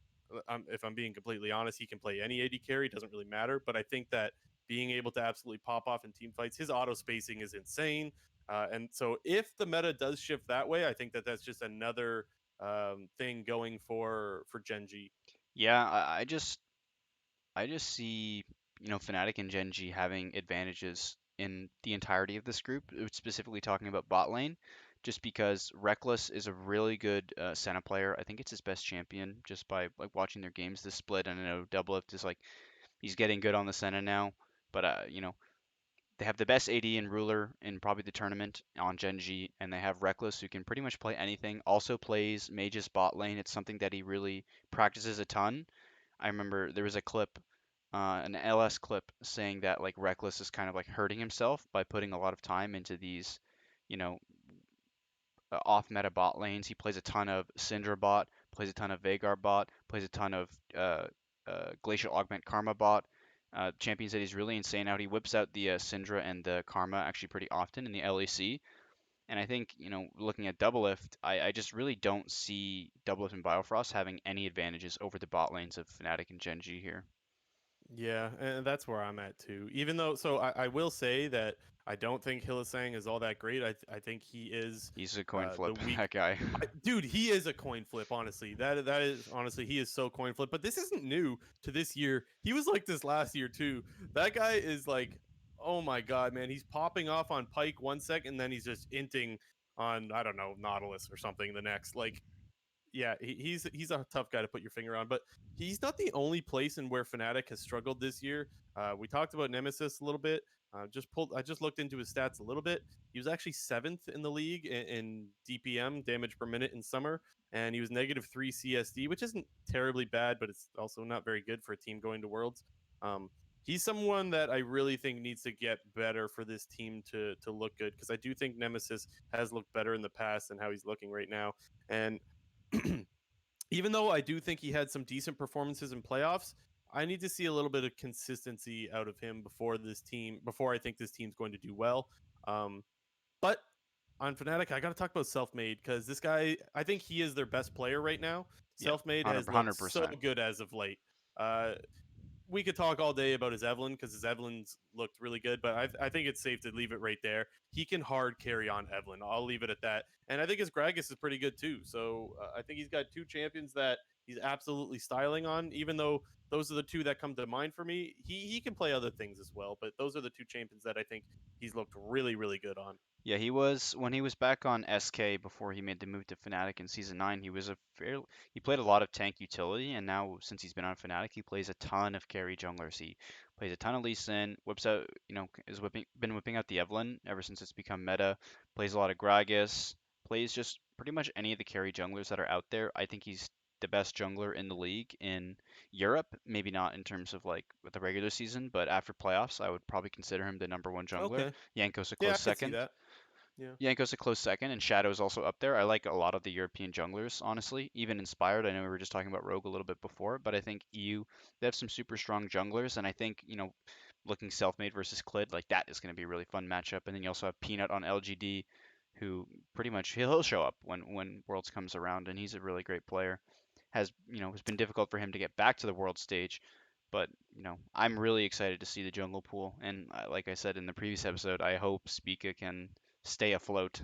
if I'm being completely honest, he can play any 80 carry, doesn't really matter. But I think that being able to absolutely pop off in team fights, his auto spacing is insane. And so if the meta does shift that way, I think that that's just another thing going for Genji. yeah, I just see Fnatic and Gen G having advantages in the entirety of this group, specifically talking about bot lane, just because Reckless is a really good Senna player. I think it's his best champion just by like watching their games this split. And I know Doublelift is like he's getting good on the Senna now, but they have the best AD and ruler in probably the tournament on Genji, and they have Reckless who can pretty much play anything. Also plays Mage's bot lane. It's something that he really practices a ton. I remember there was a clip, an LS clip, saying that like Reckless is kind of like hurting himself by putting a lot of time into these, you know, off meta bot lanes. He plays a ton of Syndra bot, plays a ton of Veigar bot, plays a ton of Glacial Augment Karma bot. Champions that he's really insane out. He whips out the Syndra and the Karma actually pretty often in the LEC. And I think, looking at Doublelift, I just really don't see Doublelift and Biofrost having any advantages over the bot lanes of Fnatic and Genji here. Yeah, and that's where I'm at too. Even though, so I will say that I don't think Hillisang is all that great. I think he is He's a coin the flip, weak. that guy. Dude, he is a coin flip. Honestly, that is honestly he is so coin flip. But this isn't new to this year. He was like this last year too. That guy is like, oh my god, man. He's popping off on Pike 1 second, then he's just inting on I don't know Nautilus or something the next. Like yeah, he's a tough guy to put your finger on, but he's not the only place in where Fnatic has struggled this year. We talked about Nemesis a little bit. I just looked into his stats a little bit. He was actually seventh in the league in DPM damage per minute in summer, and he was -3 CSD, which isn't terribly bad, but it's also not very good for a team going to Worlds. Um, he's someone that I really think needs to get better for this team to look good because I do think Nemesis has looked better in the past than how he's looking right now, and even though I do think he had some decent performances in playoffs, I need to see a little bit of consistency out of him before I think this team's going to do well. But on Fnatic, I got to talk about Selfmade because this guy, I think he is their best player right now. Yeah, Selfmade has looked so 100%. good as of late. Uh, we could talk all day about his Evelyn because his Evelyn's looked really good, but I think it's safe to leave it right there. He can hard carry on Evelyn. I'll leave it at that. And I think his Gragas is pretty good too. So I think he's got two champions that he's absolutely styling on. Even though those are the two that come to mind for me, he can play other things as well. But those are the two champions that I think he's looked really really good on. Yeah, he was when he was back on SK before he made the move to Fnatic in season 9. He played a lot of tank utility, and now since he's been on Fnatic, he plays a ton of carry junglers. He plays a ton of Lee Sin, whips out, been whipping out the Evelynn ever since it's become meta. Plays a lot of Gragas, plays just pretty much any of the carry junglers that are out there. I think he's the best jungler in the league in Europe. Maybe not in terms of like with the regular season, but after playoffs, I would probably consider him the number one jungler. Okay, Yanko's a yeah, close I could see second. that. Yeah. Yanko's a close second, and Shadow's also up there. I like a lot of the European junglers, honestly. Even Inspired, I know we were just talking about Rogue a little bit before, but I think EU, they have some super strong junglers, and I think, looking self-made versus Clid, like that is going to be a really fun matchup. And then you also have Peanut on LGD, who pretty much he'll show up when Worlds comes around, and he's a really great player. It's been difficult for him to get back to the world stage, but I'm really excited to see the jungle pool. And like I said in the previous episode, I hope Spica can stay afloat.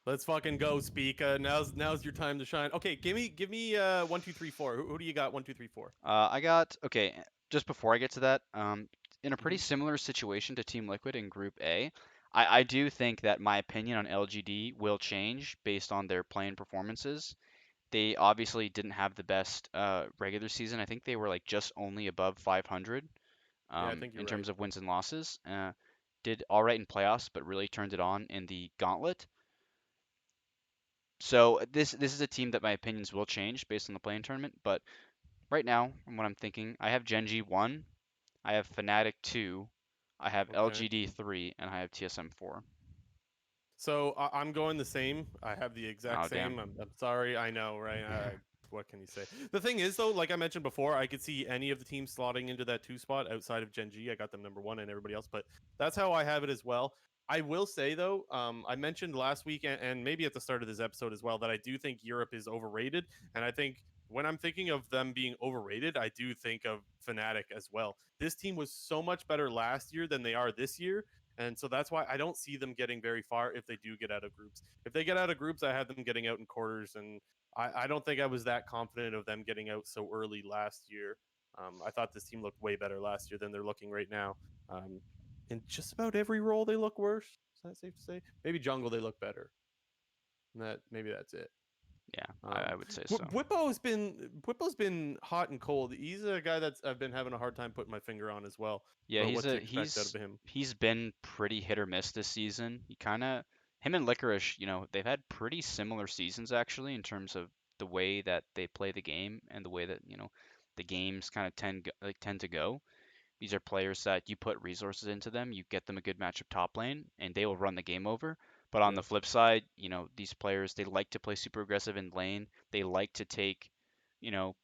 Let's fucking go, Speaka. Now's your time to shine. Okay, give me 1, 2, 3, 4. Who do you got? 1, 2, 3, 4. I got okay. Just before I get to that, in a pretty Mm-hmm. similar situation to Team Liquid in Group A, I do think that my opinion on LGD will change based on their playing performances. They obviously didn't have the best regular season. I think they were like just only above 500 Yeah, I think you're in right. terms of wins and losses. Did all right in playoffs, but really turned it on in the gauntlet. So this is a team that my opinions will change based on the playing tournament. But right now, from what I'm thinking, I have Genji 1, I have Fnatic 2, I have Okay. LGD 3, and I have TSM 4. So I'm going the same. I have the exact Oh, same. I'm damn. sorry. I know, right? What can you say? The thing is, though, like I mentioned before, I could see any of the teams slotting into that two spot outside of Genji. I got them number one and everybody else, but that's how I have it as well. I will say though, I mentioned last week and maybe at the start of this episode as well that I do think Europe is overrated, and I think when I'm thinking of them being overrated, I do think of Fnatic as well. This team was so much better last year than they are this year, and so that's why I don't see them getting very far if they do get out of groups. If they get out of groups, I have them getting out in quarters, and I don't think I was that confident of them getting out so early last year. I thought this team looked way better last year than they're looking right now. in just about every role they look worse. Is that safe to say? Maybe jungle they look better. And that maybe that's it. Yeah, I Um, would say so. Bwipo's been hot and cold. He's a guy that's I've been having a hard time putting my finger on as well Yeah, about what to expect out of him. he's been pretty hit or miss this season. He kind of him and Licorice, they've had pretty similar seasons actually in terms of the way that they play the game and the way that, the games kind of tend to go. These are players that you put resources into them, you get them a good matchup top lane, and they will run the game over. But on the Yeah, flip side, these players, they like to play super aggressive in lane. They like to take,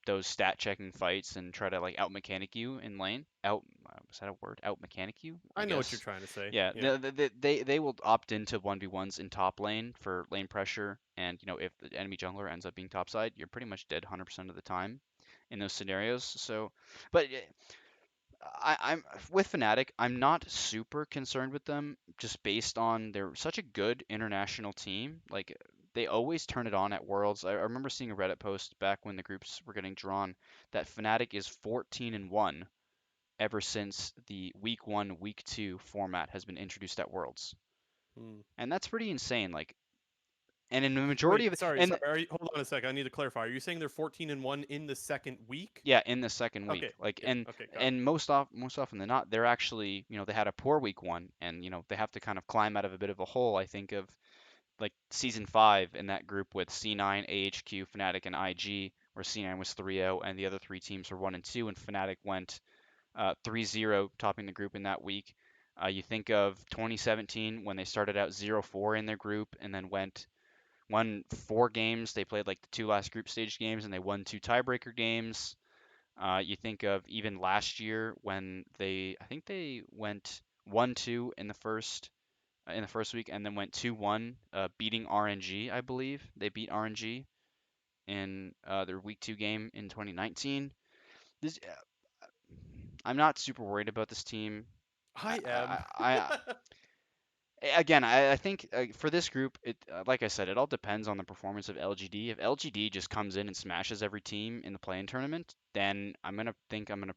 those stat checking fights and try to like out mechanic you in lane. Out, is that a word? Out mechanic you? I I know what you're guess. trying to say. Yeah, Yeah. they will opt into 1v1s in top lane for lane pressure. And, if the enemy jungler ends up being topside, you're pretty much dead 100% of the time in those scenarios. So, but I'm with Fnatic. I'm not super concerned with them just based on they're such a good international team. Like they always turn it on at Worlds. I remember seeing a Reddit post back when the groups were getting drawn that Fnatic is 14-1 ever since the week 1, week 2 format has been introduced at Worlds. Hmm. And that's pretty insane. Like and in the majority Wait, of sorry, and sorry. Hold on a second. I need to clarify. Are you saying they're 14-1 in the second week? yeah, in the second week. Okay. Like Yeah. Okay. Got it. and most often than not, they're actually, they had a poor week 1 and they have to kind of climb out of a bit of a hole, I think of like season 5 in that group with C9, AHQ, Fnatic and IG where C9 was 3-0 and the other three teams were 1 and 2 and Fnatic went 3-0 topping the group in that week. You think of 2017 when they started out 0-4 in their group and then won 4 games. They played like the 2 last group stage games and they won 2 tiebreaker games. You think of even last year when I think they went 1-2 in the first week and then went 2-1, beating RNG, I believe. They beat RNG in their week 2 game in 2019. This, I'm not super worried about this team. I am. Again, I think for this group, like I said, it all depends on the performance of LGD. If LGD just comes in and smashes every team in the play-in tournament, then I'm gonna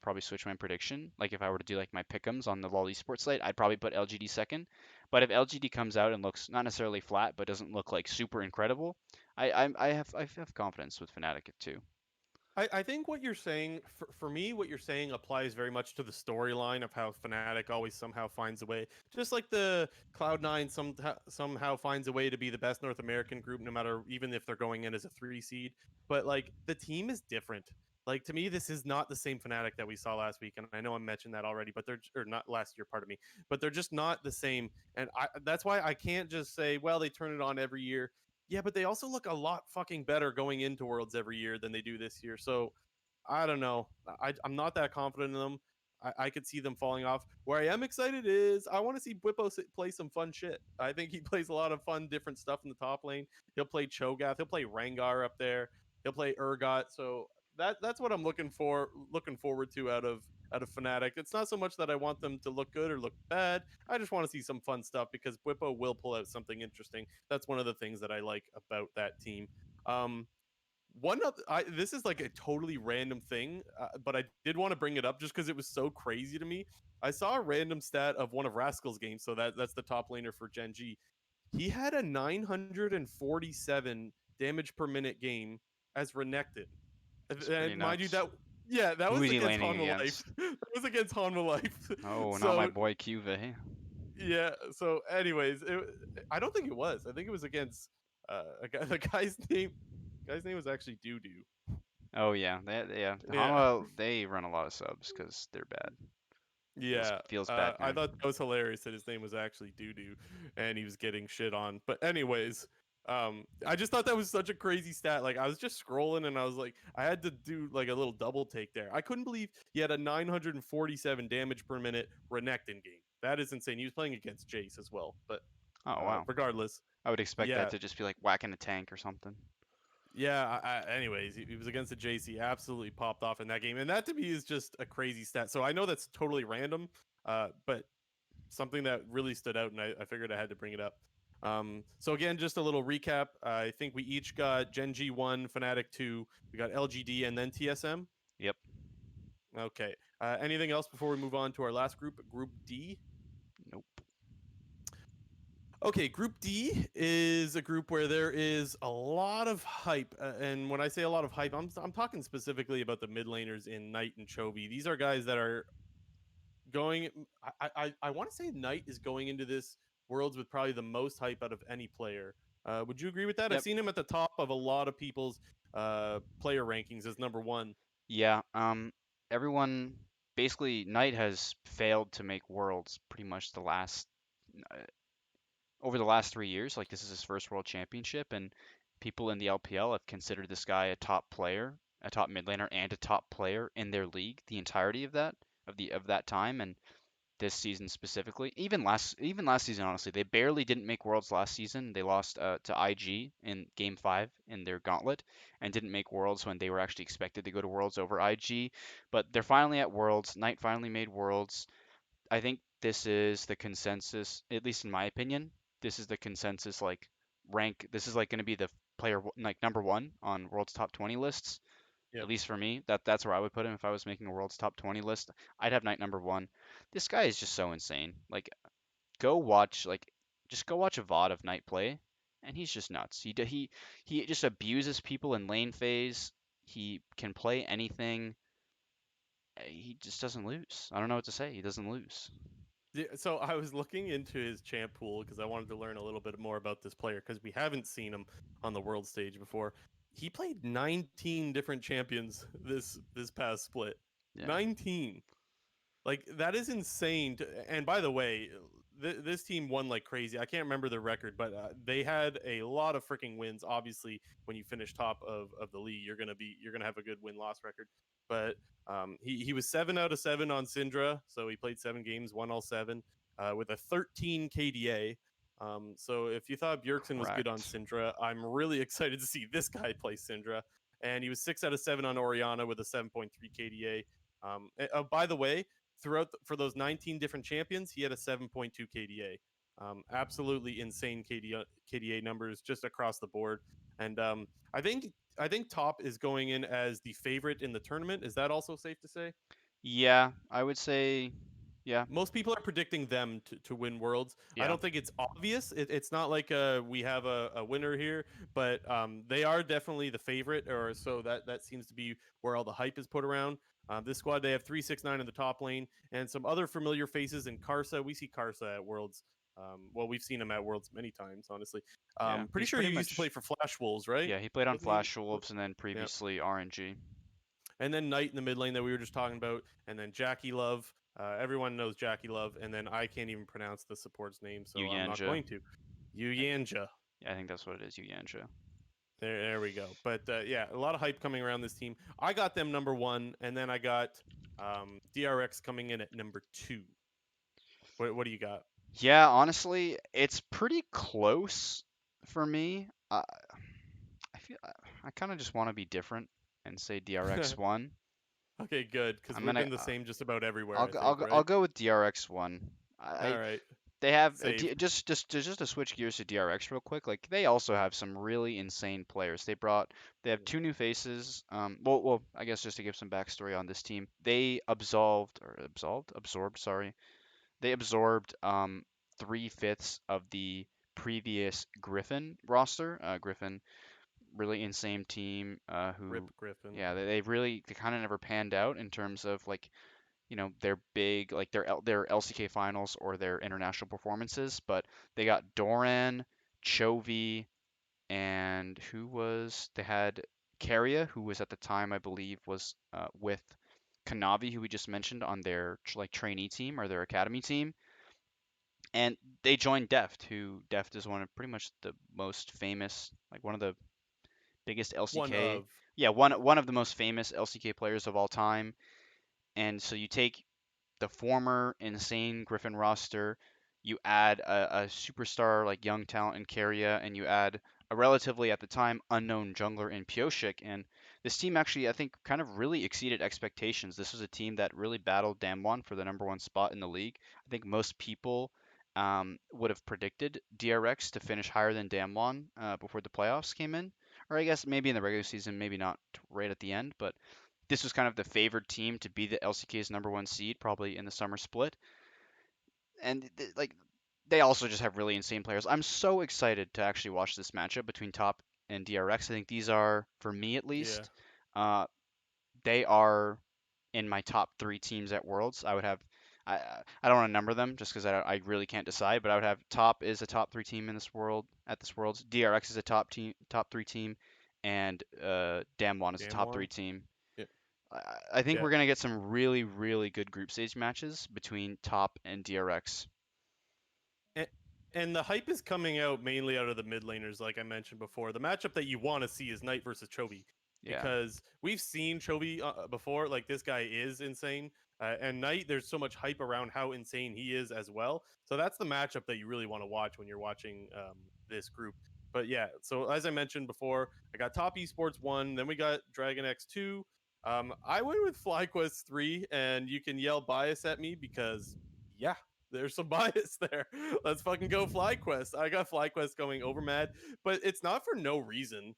probably switch my prediction. Like if I were to do like my pick'ems on the LoL Esports site, I'd probably put LGD second. But if LGD comes out and looks not necessarily flat, but doesn't look like super incredible, I have confidence with Fnatic at two. I think what you're saying, for me, what you're saying applies very much to the storyline of how Fnatic always somehow finds a way, just like the Cloud9 somehow finds a way to be the best North American group, no matter even if they're going in as a 3 seed. But like the team is different. Like to me, this is not the same Fnatic that we saw last week, and I know I mentioned that already, but they're or not last year, pardon me, but they're just not the same. And that's why I can't just say, well, they turn it on every year. Yeah, but they also look a lot fucking better going into Worlds every year than they do this year. So I don't know. I'm not that confident in them. I could see them falling off. Where I am excited is I want to see Bwipo play some fun shit. I think he plays a lot of fun, different stuff in the top lane. He'll play Cho'Gath. He'll play Rengar up there. He'll play Urgot. So that's what I'm looking forward to out of Fnatic. It's not so much that I want them to look good or look bad. I just want to see some fun stuff because Bwipo will pull out something interesting. That's one of the things that I like about that team. Um, this is like a totally random thing, but I did want to bring it up just because it was so crazy to me. I saw a random stat of one of Rascal's games, so that's the top laner for Gen G. He had a 947 damage per minute game as Renekton. It's pretty And mind you, nuts. that Who was is he against laning Hanwha Life. against? That was against Hanwha Life. Oh, not my So boy Cuve. yeah. So anyways, I don't think it was. I think it was against a guy. The guy's name was actually Doo Doo. Oh yeah, yeah. Yeah. Hanwha, they run a lot of subs because they're bad. Feels Yeah, feels bad, I man. thought that was hilarious that his name was actually Doo Doo, and he was getting shit on. But anyways, I just thought that was such a crazy stat. Like I was just scrolling, and I was like, I had to do like a little double take there. I couldn't believe he had a 947 damage per minute Renekton game. That is insane. He was playing against Jace as well, but Oh wow. regardless, I would expect that yeah, to just be like whacking a tank or something. yeah. Anyways, he was against the JC. Absolutely popped off in that game, and that to me is just a crazy stat. So I know that's totally random, but something that really stood out, and I figured I had to bring it up. So again, just a little recap. I think we each got Gen G 1, Fnatic 2, we got LGD, and then TSM. Yep. Okay. Anything else before we move on to our last group, Group D? Okay, Group D is a group where there is a lot of hype, and when I say a lot of hype, I'm talking specifically about the mid laners in Knight and Chovy. These are guys that are going. I want to say Knight is going into this Worlds with probably the most hype out of any player. Would you agree with that? I've Yep. seen him at the top of a lot of people's player rankings as number one. Yeah. Everyone basically Knight has failed to make worlds pretty much the last uh, over the last 3 years. Like this is his first world championship, and people in the LPL have considered this guy a top player, a top mid laner, and a top player in their league the entirety of that time. And this season specifically. Even last season, honestly, they barely didn't make Worlds last season. They lost to IG in Game 5 in their gauntlet and didn't make Worlds when they were actually expected to go to Worlds over IG. But they're finally at Worlds. Knight finally made Worlds. I think this is the consensus, at least in my opinion. This is the consensus like rank. This is like going to be the player like number one on World's top 20 lists, at Yep. least for me. That's where I would put him if I was making a world's top 20 list. I'd have Knight number one. This guy is just so insane. Like, go watch just go watch a VOD of Knight play, and he's just nuts. He just abuses people in lane phase. He can play anything. He just doesn't lose. I don't know what to say. He doesn't lose. Yeah, so I was looking into his champ pool because I wanted to learn a little bit more about this player because we haven't seen him on the world stage before. He played 19 different champions this past split. Yeah. 19. Like that is insane. And by the way, this team won like crazy. I can't remember the record, but they had a lot of freaking wins. Obviously, when you finish top of the league, you're gonna have a good win loss record. But he was 7 out of 7 on Syndra, so he played 7 games, won all 7 with a 13 KDA. So if you thought Bjergsen was good on Correct. Syndra, I'm really excited to see this guy play Syndra. And he was 6 out of 7 on Oriana with a 7.3 KDA. By the way, for those 19 different champions, he had a 7.2 KDA. Absolutely insane KDA numbers just across the board. And I think top is going in as the favorite in the tournament. Is that also safe to say? Yeah, I would say, yeah, Most people are predicting them to win worlds. I yeah, don't think it's obvious. It's not like we have a winner here, but they are definitely the favorite, or so that seems to be where all the hype is put around. This squad, they have 369 in the top lane and some other familiar faces in Karsa. We see Karsa at Worlds. Well, we've seen him at Worlds many times, honestly. yeah. Pretty He's sure pretty he used to play much, for Flash Wolves, right? yeah, he played on Wasn't he? Flash Wolves and then Yeah. previously RNG. And then Knight in the mid lane that we were just talking about, and then Jackie Love. Everyone knows Jackie Love, and then I can't even pronounce the support's name, so I'm not Uyanja. going to. Yanja. Yeah, I think that's what it is, Uyanja. There we go. But yeah, a lot of hype coming around this team. I got them number one, and then I got DRX coming in at number two. What do you got? Yeah, honestly, it's pretty close for me. I feel I kind of just want to be different and say DRX one. Okay, good, because I'm we've gonna been the same just about everywhere. I'll I go, I'll think, go, I'll right? go with DRX one. All right, They have save. just to switch gears to DRX real quick. Like they also have some really insane players. They have two new faces. I guess just to give some backstory on this team, they absorbed. Sorry, they absorbed 3/5 of the previous Griffin roster. Griffin, really insane team. Who, Rip Griffin. yeah, they kind of never panned out in terms of like their big like their LCK finals or their international performances, but they got Doran, Chovy, and they had Keria, who was at the time I believe was with Kanavi, who we just mentioned on their like trainee team or their academy team, and they joined Deft, who Deft is one of pretty much the most famous, like one of the biggest One LCK, of. yeah, one of the most famous LCK players of all time. And so you take the former insane Griffin roster, you add a superstar like young talent in Keria, and you add a relatively at the time unknown jungler in Pioshik, and this team actually I think kind of really exceeded expectations. This was a team that really battled Damwon for the number one spot in the league. I think most people would have predicted DRX to finish higher than Damwon before the playoffs came in, or I guess maybe in the regular season, maybe not right at the end, but this was kind of the favored team to be the LCK's number one seed, probably in the summer split. And like they also just have really insane players. I'm so excited to actually watch this matchup between Top and DRX. I think these are, for me at Yeah. least, uh, they are in my top three teams at Worlds. I would have, I don't want to number them just because I really can't decide, but I would have Top is a top three team in this world at this Worlds. DRX is a top three team, and Damwon is a Damn top three one. team. Yeah. I think Yeah. we're gonna get some really, really good group stage matches between Top and DRX. And, and the hype is coming out mainly out of the mid laners, like I mentioned before. The matchup that you want to see is Knight versus Chovy, Yeah. because we've seen Chovy before. Like, this guy is insane, and Knight, there's so much hype around how insane he is as well. So that's the matchup that you really want to watch when you're watching this group. But yeah, so as I mentioned before, I got Top Esports 1, then we got Dragon X 2. I went with FlyQuest 3, and you can yell bias at me because, yeah, there's some bias there. Let's fucking go FlyQuest. I got FlyQuest going over Mad, but it's not for no reason.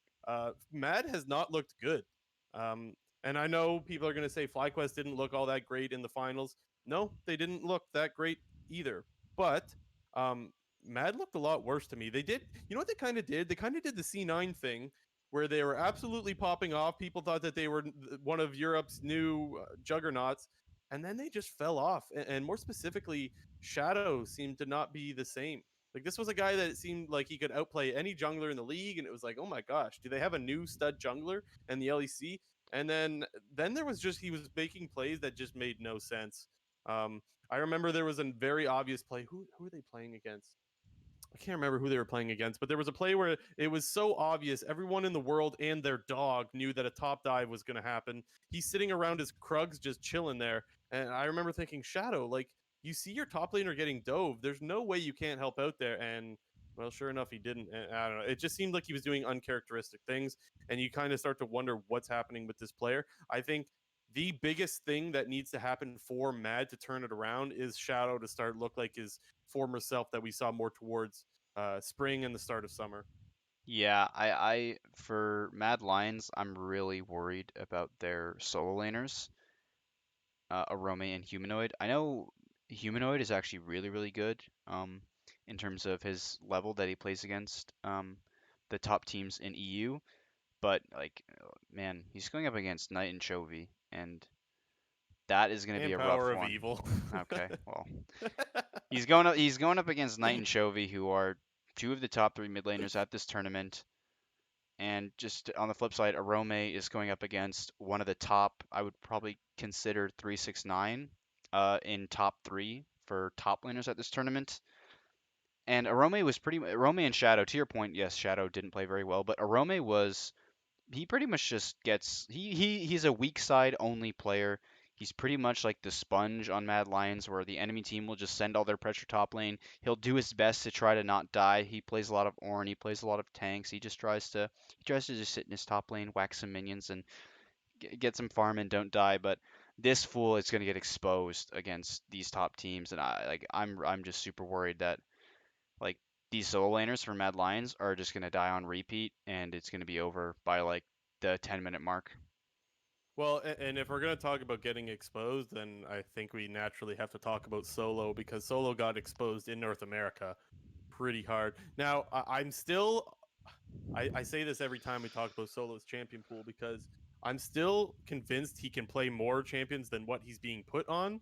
Mad has not looked good. Um, and I know people are going to say FlyQuest didn't look all that great in the finals. No, they didn't look that great either. But um, Mad looked a lot worse to me. They did, you know what they kind of did? They kind of did the C9 thing where they were absolutely popping off. People thought that they were one of Europe's new juggernauts. And then they just fell off. And more specifically, Shadow seemed to not be the same. Like, this was a guy that seemed like he could outplay any jungler in the league, and it was like, oh my gosh, do they have a new stud jungler in the LEC? And then there was just, he was making plays that just made no sense. I remember there was a very obvious play. Who are they playing against? I can't remember who they were playing against, but there was a play where it was so obvious. Everyone in the world and their dog knew that a top dive was going to happen. He's sitting around his Krugs just chilling there. And I remember thinking, Shadow, like, you see your top laner getting dove. There's no way you can't help out there. And, well, sure enough, he didn't. And I don't know. It just seemed like he was doing uncharacteristic things. And you kind of start to wonder what's happening with this player. I think the biggest thing that needs to happen for Mad to turn it around is Shadow to start look like his former self that we saw more towards spring and the start of summer. Yeah, for Mad Lions, I'm really worried about their solo laners, Arome and Humanoid. I know Humanoid is actually really, really good, in terms of his level that he plays against, the top teams in EU. But like, man, he's going up against Knight and Chovy, and that is going to be And a rough Power of one. Evil. Okay, well, he's going up against Knight and Chovy, who are two of the top three mid laners at this tournament. And just on the flip side, Arome is going up against one of the top, I would probably consider 369 in top three for top laners at this tournament. And Arome and Shadow, to your point, yes, Shadow didn't play very well, but Arome was he pretty much just gets he's a weak side only player. He's pretty much like the sponge on Mad Lions, where the enemy team will just send all their pressure top lane. He'll do his best to try to not die. He plays a lot of Ornn. He plays a lot of tanks. He tries to just sit in his top lane, whack some minions, and get some farm and don't die. But this fool is going to get exposed against these top teams, and I'm just super worried that like these solo laners for Mad Lions are just gonna die on repeat, and it's gonna be over by like the 10-minute mark. Well, and if we're going to talk about getting exposed, then I think we naturally have to talk about Solo, because Solo got exposed in North America pretty hard. Now, I'm still, I say this every time we talk about Solo's champion pool, because I'm still convinced he can play more champions than what he's being put on.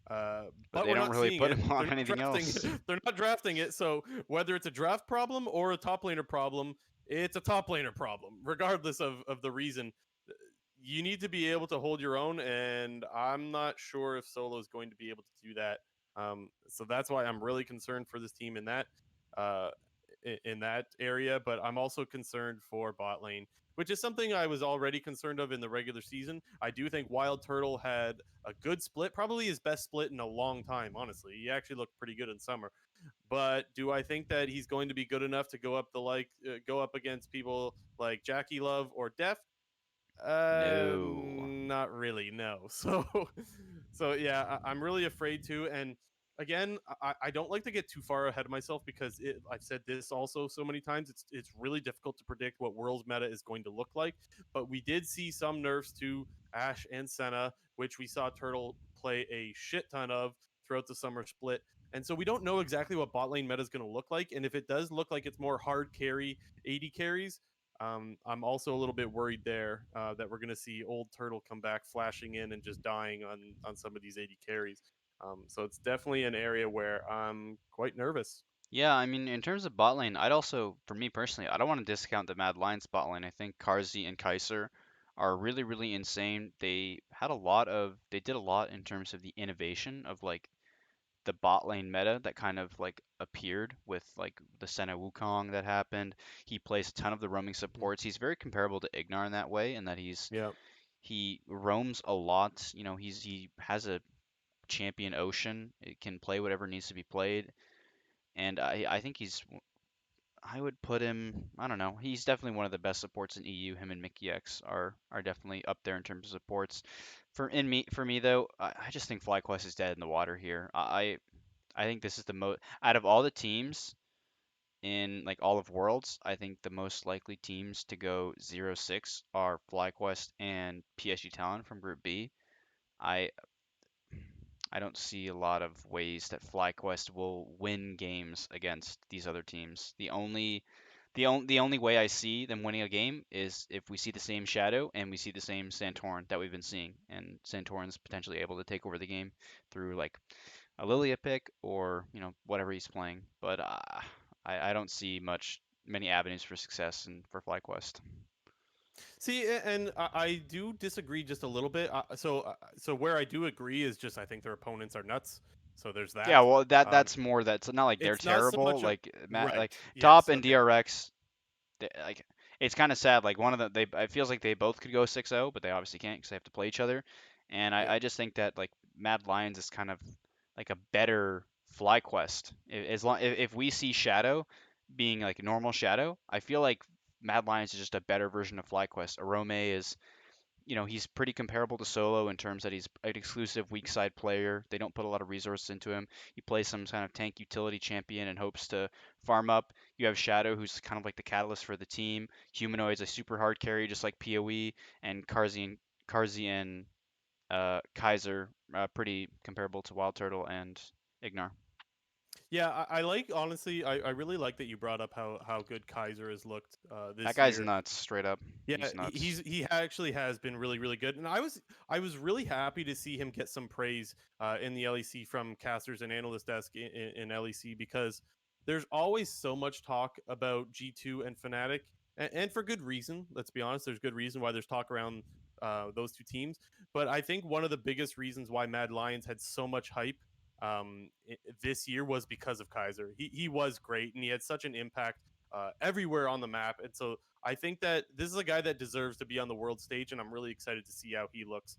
But But they we're don't not really seeing put it. him They're on not anything drafting. else. They're not drafting it. So whether it's a draft problem or a top laner problem, it's a top laner problem, regardless of the reason. You need to be able to hold your own, and I'm not sure if Solo is going to be able to do that. So that's why I'm really concerned for this team in that uh, in that area. But I'm also concerned for bot lane, which is something I was already concerned of in the regular season. I do think Wild Turtle had a good split, probably his best split in a long time. Honestly, he actually looked pretty good in summer. But do I think that he's going to be good enough to go up against people like Jackie Love or Def? No. Not really. No. So yeah, I'm really afraid to. And again, I don't like to get too far ahead of myself, because I've said this also so many times. It's really difficult to predict what World's meta is going to look like. But we did see some nerfs to Ashe and Senna, which we saw Turtle play a shit ton of throughout the summer split. And so we don't know exactly what bot lane meta is going to look like. And if it does look like it's more hard carry, 80 carries, I'm also a little bit worried there that we're going to see old Turtle come back flashing in and just dying on some of these 80 carries. So it's definitely an area where I'm quite nervous. Yeah, I mean, in terms of bot lane, I'd also, for me personally, I don't want to discount the Mad Lions bot lane. I think Karzi and Kaiser are really, really insane. They did a lot in terms of the innovation of like the bot lane meta that kind of like appeared with like the Senna Wukong that happened. He plays a ton of the roaming Mhm. supports. He's very comparable to Ignar in that way, in that Yeah. he roams a lot. He has a champion ocean. It can play whatever needs to be played, and I think I would put him. I don't know. He's definitely one of the best supports in EU. Him and Mickey X are definitely up there in terms of supports. For me though, I just think FlyQuest is dead in the water here. I think this is the most out of all the teams in like all of Worlds. I think the most likely teams to go 0-6 are FlyQuest and PSG Talon from Group B. I I don't see a lot of ways that FlyQuest will win games against these other teams. The only way I see them winning a game is if we see the same Shadow and we see the same Santorin that we've been seeing, and Santorin's potentially able to take over the game through like a Lilia pick or whatever he's playing. But I don't see many avenues for success and for FlyQuest. See, and I do disagree just a little bit. So where I do agree is just I think their opponents are nuts. So there's Yeah, that. well Um, that's more that's not like they're it's not so terrible. much Like right. Top Yes. and Okay. DRX like it's kind of sad. Like one of the it feels like they both could go 6-0, but they obviously can't because they have to play each other. And Yeah. I just think that like Mad Lions is kind of like a better FlyQuest. As long if we see Shadow being like normal Shadow, I feel like Mad Lions is just a better version of FlyQuest. Arome is he's pretty comparable to Solo in terms that he's an exclusive weak side player. They don't put a lot of resources into him. He plays some kind of tank utility champion and hopes to farm up. You have Shadow, who's kind of like the catalyst for the team. Humanoid's a super hard carry, just like PoE, and Karzi and Kaiser, pretty comparable to Wild Turtle and Ignar. Yeah. I like honestly. I really like that you brought up how good Kaiser has looked That this guy's year. nuts, straight up. Yeah, He's nuts. he actually has been really good, and I was really happy to see him get some praise in the LEC from casters and analyst desk in LEC because there's always so much talk about G2 and Fnatic, and for good reason. Let's be honest, there's good reason why there's talk around those two teams. But I think one of the biggest reasons why Mad Lions had so much hype this year was because of Kaiser. He was great, and he had such an impact everywhere on the map, and so I think that this is a guy that deserves to be on the world stage, and I'm really excited to see how he looks.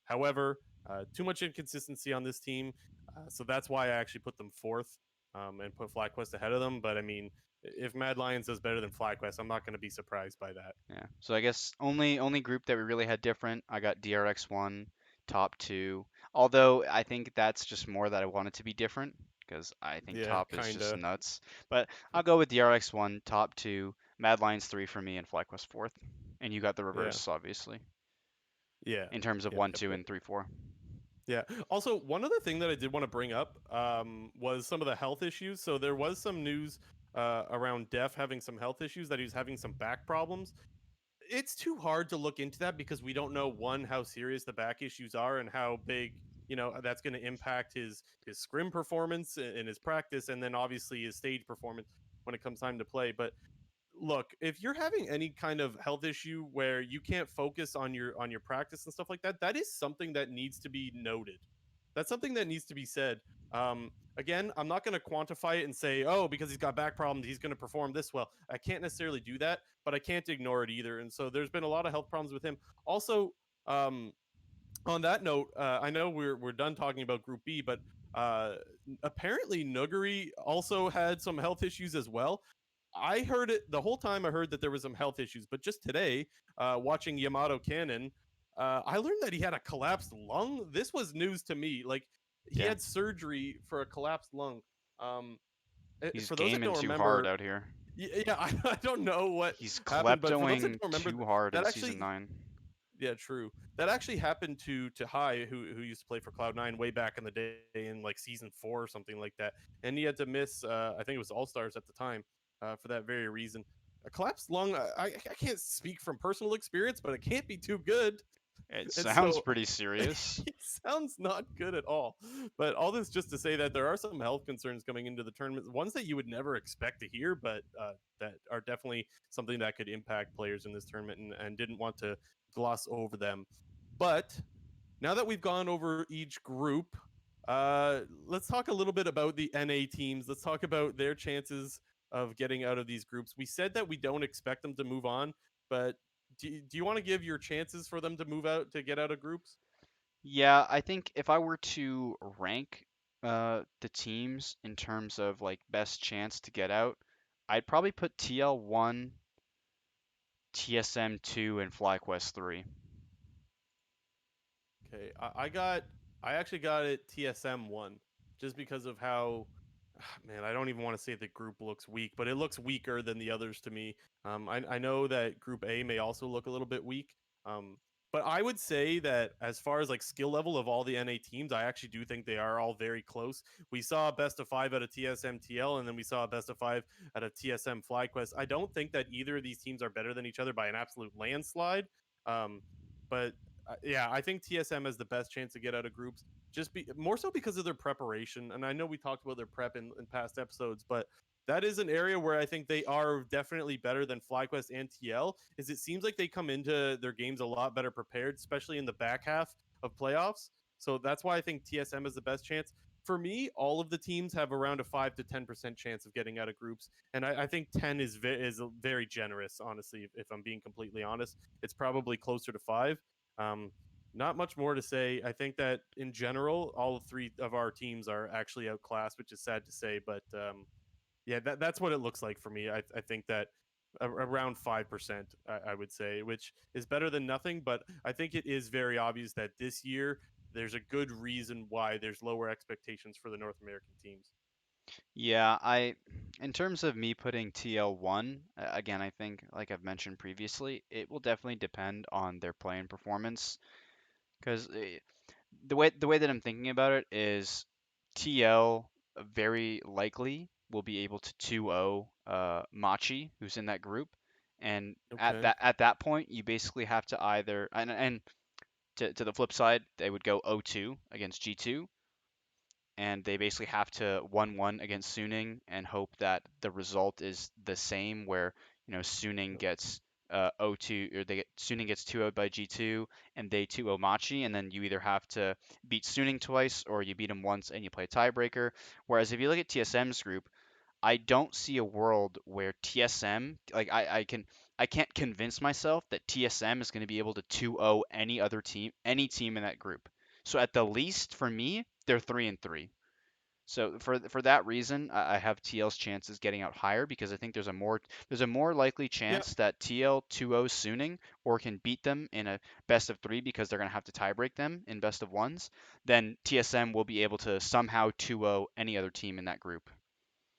However, too much inconsistency on this team, so that's why I actually put them fourth and put FlyQuest ahead of them. But I mean, if Mad Lions does better than FlyQuest, I'm not going to be surprised by that. Yeah. So I guess only group that we really had different. I got DRX1, top two. Although I think that's just more that I want it to be different because I think Yeah, top is kind just of. nuts. But I'll go with DRX1, top two, Mad Lions three for me, and FlyQuest fourth. And you got the Yeah, reverse, obviously, yeah, in terms of yep, one, yep, two, yep. and three, four. Yeah. Also, one other thing that I did want to bring up was some of the health issues. So there was some news around Def having some health issues, that he was having some back problems. It's too hard to look into that because we don't know, one, how serious the back issues are and how big that's going to impact his scrim performance and his practice, and then obviously his stage performance when it comes time to play. But look, if you're having any kind of health issue where you can't focus on your practice and stuff like that, that is something that needs to be noted. That's something that needs to be said. Again, I'm not going to quantify it and say, oh, because he's got back problems, he's going to perform this well. I can't necessarily do that, but I can't ignore it either. And so there's been a lot of health problems with him. Also, on that note, I know we're done talking about Group B, but uh, apparently Nuguri also had some health issues as well. I heard it the whole time. I heard that there was some health issues, but just today, watching Yamato Cannon, I learned that he had a collapsed lung. This was news to me. Like, he Yeah. had surgery for a collapsed lung. Um, He's for those that gaming don't too hard remember, out here. yeah, I don't know what He's happened, but for those that kleptoing don't remember, too hard in that season actually 9. Yeah, true. That actually happened to High, who used to play for Cloud9 way back in the day in like season 4 or something like that, and he had to miss. I think it was All Stars at the time for that very reason. A collapsed lung. I can't speak from personal experience, but it can't be too good. It And sounds so pretty serious. it sounds not good at all. But all this just to say that there are some health concerns coming into the tournament, ones that you would never expect to hear, but that are definitely something that could impact players in this tournament, and didn't want to gloss over them. But now that we've gone over each group, let's talk a little bit about the NA teams. Let's talk about their chances of getting out of these groups. We said that we don't expect them to move on, but do you want to give your chances for them to move out to get out of groups? Yeah, I think if I were to rank the teams in terms of like best chance to get out, I'd probably put TL1, TSM2, and FlyQuest 3. Okay, I actually got it TSM one, just because of how, man, I don't even want to say the group looks weak, but it looks weaker than the others to me. I know that Group A may also look a little bit weak. Um, but I would say that as far as like skill level of all the NA teams, I actually do think they are all very close. We saw a best of 5 out of TSM TL, and then we saw a best of 5 out of TSM FlyQuest. I don't think that either of these teams are better than each other by an absolute landslide. Um, but yeah, I think TSM has the best chance to get out of groups, just be more so because of their preparation. And I know we talked about their prep in past episodes, but that is an area where I think they are definitely better than FlyQuest and TL. Is it seems like they come into their games a lot better prepared, especially in the back half of playoffs. So that's why I think TSM is the best chance. For me, all of the teams have around a 5 to 10% chance of getting out of groups, and I think 10 is very generous. Honestly, if I'm being completely honest, it's probably closer to 5. Um, not much more to say. I think that in general, all three of our teams are actually outclassed, which is sad to say. But yeah, that's what it looks like for me. I think that around 5%, I would say, which is better than nothing. But I think it is very obvious that this year there's a good reason why there's lower expectations for the North American teams. Yeah, in terms of me putting TL1, again, I think, like I've mentioned previously, it will definitely depend on their playing performance. Because the way that I'm thinking about it is TL very likely will be able to 2-0 Machi, who's in that group, and at Okay. that point, you basically have to either and to the flip side, they would go 0-2 against G2, and they basically have to 1-1 against Suning and hope that the result is the same, where Suning gets 0-2, or Suning gets 2-0 by G2 and they 2-0 Machi, and then you either have to beat Suning twice or you beat them once and you play tiebreaker. Whereas if you look at TSM's group, I don't see a world where TSM, like I can't convince myself that TSM is going to be able to 2-0 any team in that group. So at the least for me, they're 3-3. So for that reason, I have TL's chances getting out higher because I think there's a more likely Yeah. chance that TL 2-0 Suning or can beat them in a best of 3 because they're going to have to tiebreak them in best of 1s than TSM will be able to somehow 2-0 any other team in that group.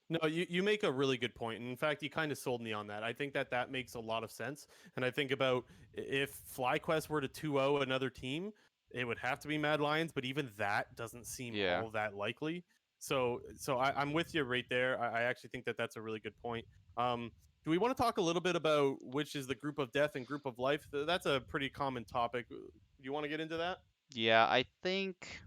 No, you make a really good point. And in fact, you kind of sold me on that. I think that that makes a lot of sense. And I think about if FlyQuest were to 2-0 another team, it would have to be Mad Lions, but even that doesn't seem Yeah. all that likely. I'm with you right there. I actually think that that's a really good point. Do we want to talk a little bit about which is the group of death and group of life? That's a pretty common topic. Do you want to get into that? Yeah, I think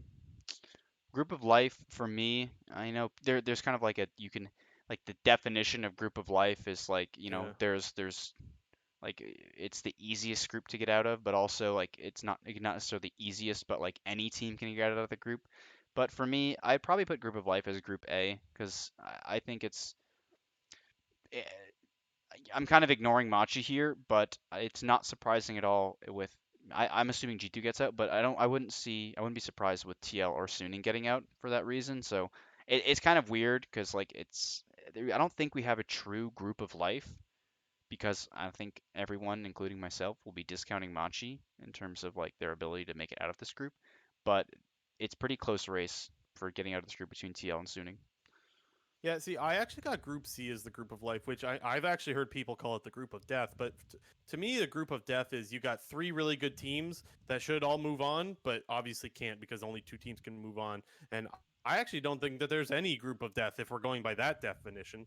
group of life for me, I know there's kind of like a you can like the definition of group of life is like, Yeah. there's like it's the easiest group to get out of, but also like it's not necessarily the easiest, but like any team can get out of the group. But for me, I'd probably put group of life as group A because I think eh, I'm kind of ignoring Machi here, but it's not surprising at all with I'm assuming G2 gets out, but I wouldn't be surprised with TL or Suning getting out for that reason. So it's kind of weird because like I don't think we have a true group of life because I think everyone, including myself, will be discounting Machi in terms of like their ability to make it out of this group. But it's pretty close race for getting out of this group between TL and Suning. Yeah, see, I actually got Group C as the group of life, which I've actually heard people call it the group of death. But to me, the group of death is you got three really good teams that should all move on, but obviously can't because only two teams can move on. And I actually don't think that there's any group of death if we're going by that definition.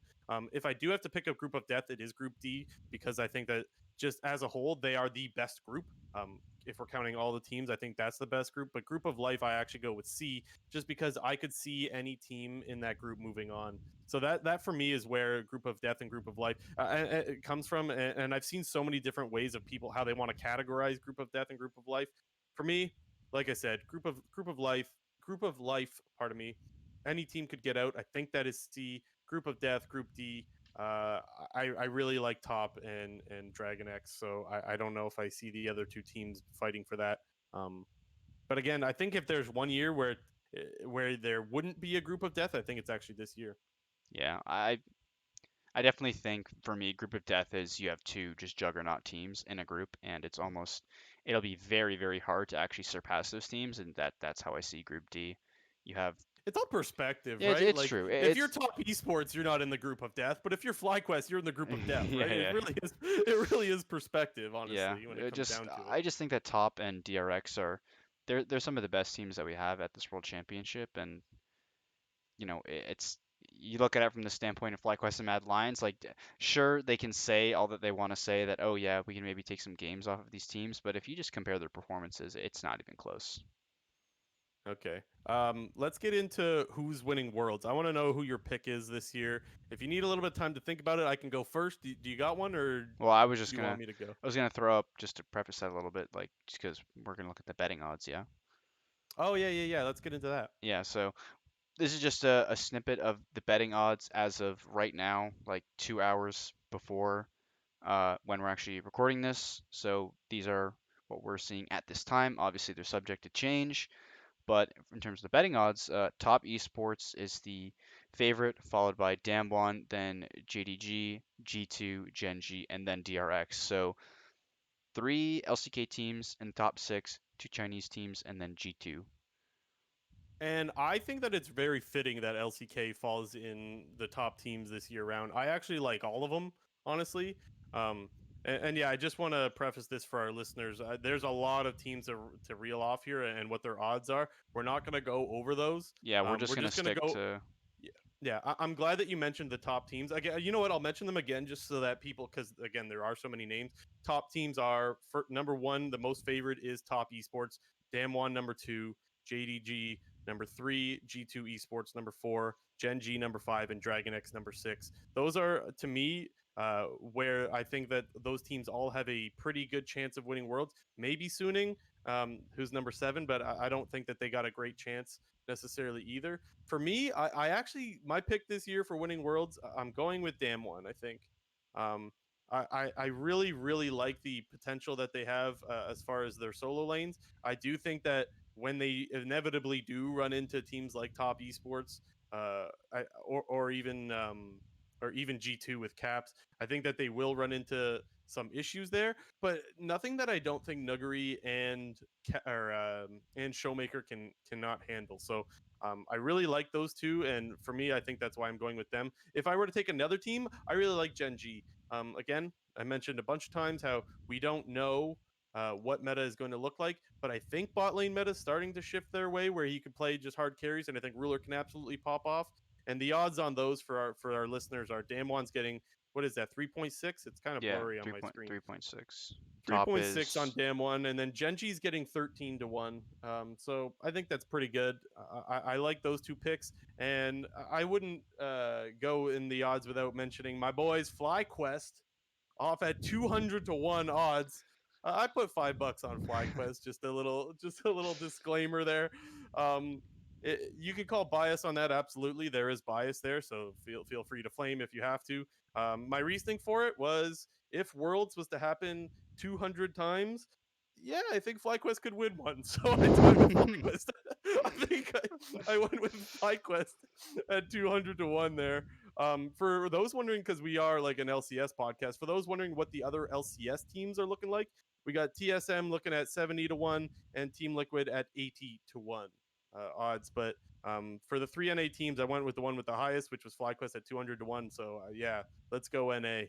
If I do have to pick a group of death, it is Group D because I think that just as a whole, they are the best group. If we're counting all the teams, I think that's the best group. But group of life, I actually go with C just because I could see any team in that group moving on. So that for me is where group of death and group of life it comes from, and I've seen so many different ways of people how they want to categorize group of death and group of life. For me, like I said, group of life. Pardon me. Any team could get out. I think that is C. Group of death, group D. I really like Top and Dragon X, so I don't know if I see the other two teams fighting for that. Um, but again, I think if there's one year where there wouldn't be a group of death, I think it's actually this year. Yeah, I definitely think for me, group of death is you have two just juggernaut teams in a group, and it'll be very, very hard to actually surpass those teams, and that's how I see Group D. You have It's all perspective, yeah, right? it's Like true. if you're It's top esports, you're not in the group of death, but if you're FlyQuest, you're in the group of death, yeah, right? It yeah, really is. It really is perspective, yeah. honestly, when it comes down to it. I just think that Top and DRX are they're some of the best teams that we have at this World Championship, and it's you look at it from the standpoint of FlyQuest and Mad Lions, like sure they can say all that they want to say that oh yeah we can maybe take some games off of these teams, but if you just compare their performances, it's not even close. Okay. Let's get into who's winning worlds. I want to know who your pick is this year. If you need a little bit of time to think about it, I can go first. Do you got one, or do Well, you want me to go? I was gonna throw up just to preface that a little bit, like just because we're gonna look at the betting odds, yeah. Oh yeah, yeah, yeah. Let's get into that. Yeah, so this is just a snippet of the betting odds as of right now, like 2 hours before when we're actually recording this. So these are what we're seeing at this time. Obviously, they're subject to change, but in terms of the betting odds, Top Esports is the favorite, followed by Damwon, then JDG, G2, Genji, and then DRX. So three LCK teams in the top six, two Chinese teams, and then G2. And I think that it's very fitting that LCK falls in the top teams this year round. I actually like all of them, honestly. Um, and yeah, I just want to preface this for our listeners. There's a lot of teams to reel off here and what their odds are. We're not going to go over those. Yeah, we're just We're gonna just going to stick go. to Yeah, yeah. I'm glad that you mentioned the top teams. Again, you know what? I'll mention them again just so that people, because again, there are so many names. Top teams are for number one. The most favored is Top Esports. Damwon number two. JDG number three. G2 Esports number four. Gen G number five, and Dragon X number six. Those are to me. Where I think that those teams all have a pretty good chance of winning worlds. Maybe Suning, who's number seven, but I don't think that they got a great chance necessarily either. For me, I actually my pick this year for winning worlds, I'm going with Damwon. I think. Um, I really really like the potential that they have as far as their solo lanes. I do think that when they inevitably do run into teams like Top Esports, or even G2 with Caps, I think that they will run into some issues there, but nothing that I don't think Nuggery and Showmaker cannot handle. So I really like those two, and for me, I think that's why I'm going with them. If I were to take another team, I really like Gen G. Again, I mentioned a bunch of times how we don't know what meta is going to look like, but I think bot lane meta is starting to shift their way where he could play just hard carries, and I think Ruler can absolutely pop off. And the odds on those for our listeners are Damwon's getting what is that 3.6? It's kind of yeah blurry on three my point screen. three point six. Top 3.6 on is Damwon, and then Genji's getting 13 to 1. So I think that's pretty good. I like those two picks, and I wouldn't go in the odds without mentioning my boys FlyQuest off at 200 to 1 odds. I put $5 on FlyQuest. Just a little disclaimer there. Um, you can call bias on that. Absolutely, there is bias there. So feel free to flame if you have to. My reasoning for it was if Worlds was to happen 200 times, yeah, I think FlyQuest could win one. So I went with FlyQuest. I think I went with FlyQuest at 200 to 1 there. For those wondering, because we are like an LCS podcast, for those wondering what the other LCS teams are looking like, we got TSM looking at 70 to 1 and Team Liquid at 80 to 1. odds. But for the three NA teams, I went with the one with the highest, which was FlyQuest at 200 to one. So yeah, let's go NA.